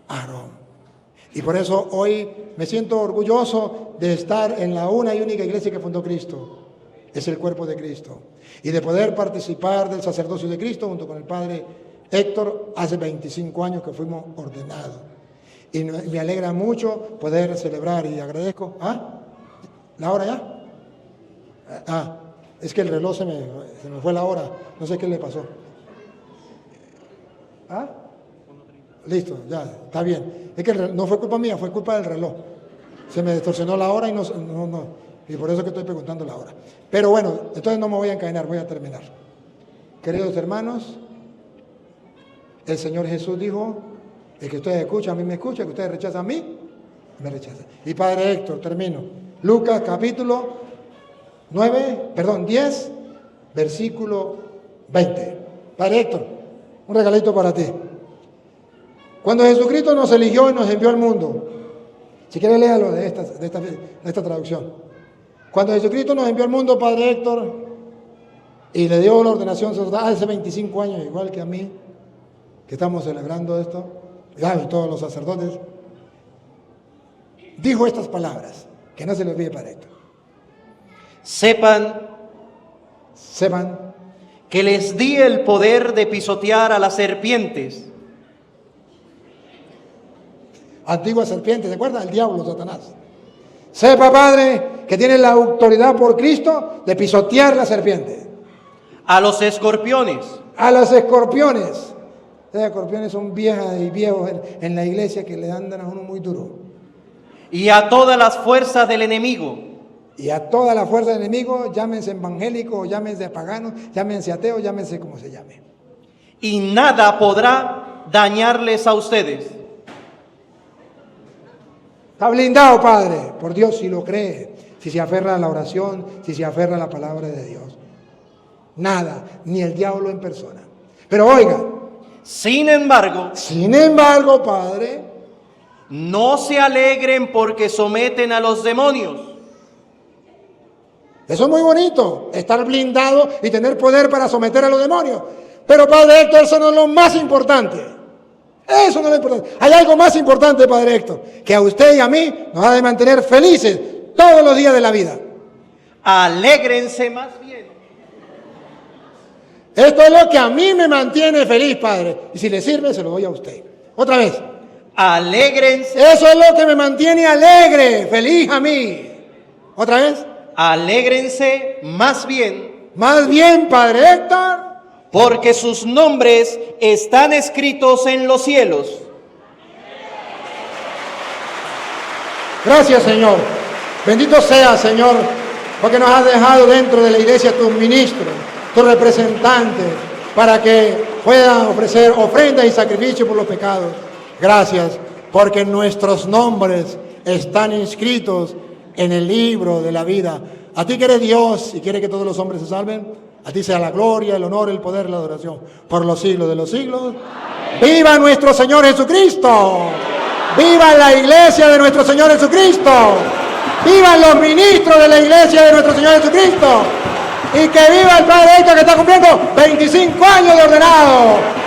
Aarón. Y por eso hoy me siento orgulloso de estar en la una y única iglesia que fundó Cristo. Es el cuerpo de Cristo. Y de poder participar del sacerdocio de Cristo junto con el Padre Héctor, hace 25 años que fuimos ordenados. Y me alegra mucho poder celebrar y agradezco. ¿Ah? ¿La hora ya? Ah, es que el reloj se me fue la hora. No sé qué le pasó. ¿Ah? Listo, ya, está bien. Es que no fue culpa mía, fue culpa del reloj. Se me distorsionó la hora y no. Y por eso que estoy preguntando la hora. Pero bueno, entonces no me voy a encadenar, voy a terminar. Queridos hermanos, el Señor Jesús dijo, el que ustedes escuchan, a mí me escucha, el que ustedes rechazan a mí, me rechazan. Y Padre Héctor, termino. Lucas capítulo 10, versículo 20. Padre Héctor, un regalito para ti. Cuando Jesucristo nos eligió y nos envió al mundo, si quiere léalo de esta traducción. Cuando Jesucristo nos envió al mundo, Padre Héctor, y le dio la ordenación sacerdotal hace 25 años, igual que a mí, que estamos celebrando esto, y todos los sacerdotes, dijo estas palabras, que no se les olvide, Padre Héctor. Sepan que les di el poder de pisotear a las serpientes. Antigua serpiente, ¿se acuerda? El diablo, Satanás. Sepa, Padre, que tiene la autoridad por Cristo de pisotear la serpiente. A los escorpiones, A los escorpiones. Los escorpiones son viejas y viejos en la iglesia que le andan a uno muy duro. y a todas las fuerzas del enemigo, Y a toda la fuerza del enemigo, llámense evangélicos, llámense paganos, llámense ateos, llámense como se llame. y nada podrá dañarles a ustedes. Está blindado, Padre, por Dios, si lo cree, si se aferra a la oración, si se aferra a la palabra de Dios. Nada, ni el diablo en persona. Pero oiga, Sin embargo, Padre, no se alegren porque someten a los demonios, eso es muy bonito, estar blindado y tener poder para someter a los demonios. Pero, Padre Héctor, eso no es lo más importante. Eso no es lo importante. Hay algo más importante, Padre Héctor, que a usted y a mí nos ha de mantener felices todos los días de la vida. alégrense más bien. Esto es lo que a mí me mantiene feliz, Padre. Y si le sirve, se lo doy a usted. Otra vez. Alégrense, Eso es lo que me mantiene alegre, feliz a mí. Otra vez. alégrense más bien, Más bien, Padre Héctor, porque sus nombres están escritos en los cielos. gracias, Señor. Bendito sea, Señor, porque nos has dejado dentro de la iglesia tus ministros, tus representantes, para que puedan ofrecer ofrendas y sacrificios por los pecados. Gracias, porque nuestros nombres están inscritos en el libro de la vida. A ti que eres Dios y quiere que todos los hombres se salven, a ti sea la gloria, el honor, el poder, la adoración, por los siglos de los siglos. ¡Viva nuestro Señor Jesucristo! ¡Viva la iglesia de nuestro Señor Jesucristo! ¡Vivan los ministros de la iglesia de nuestro Señor Jesucristo! Y que viva el Padre Héctor, que está cumpliendo 25 años de ordenado.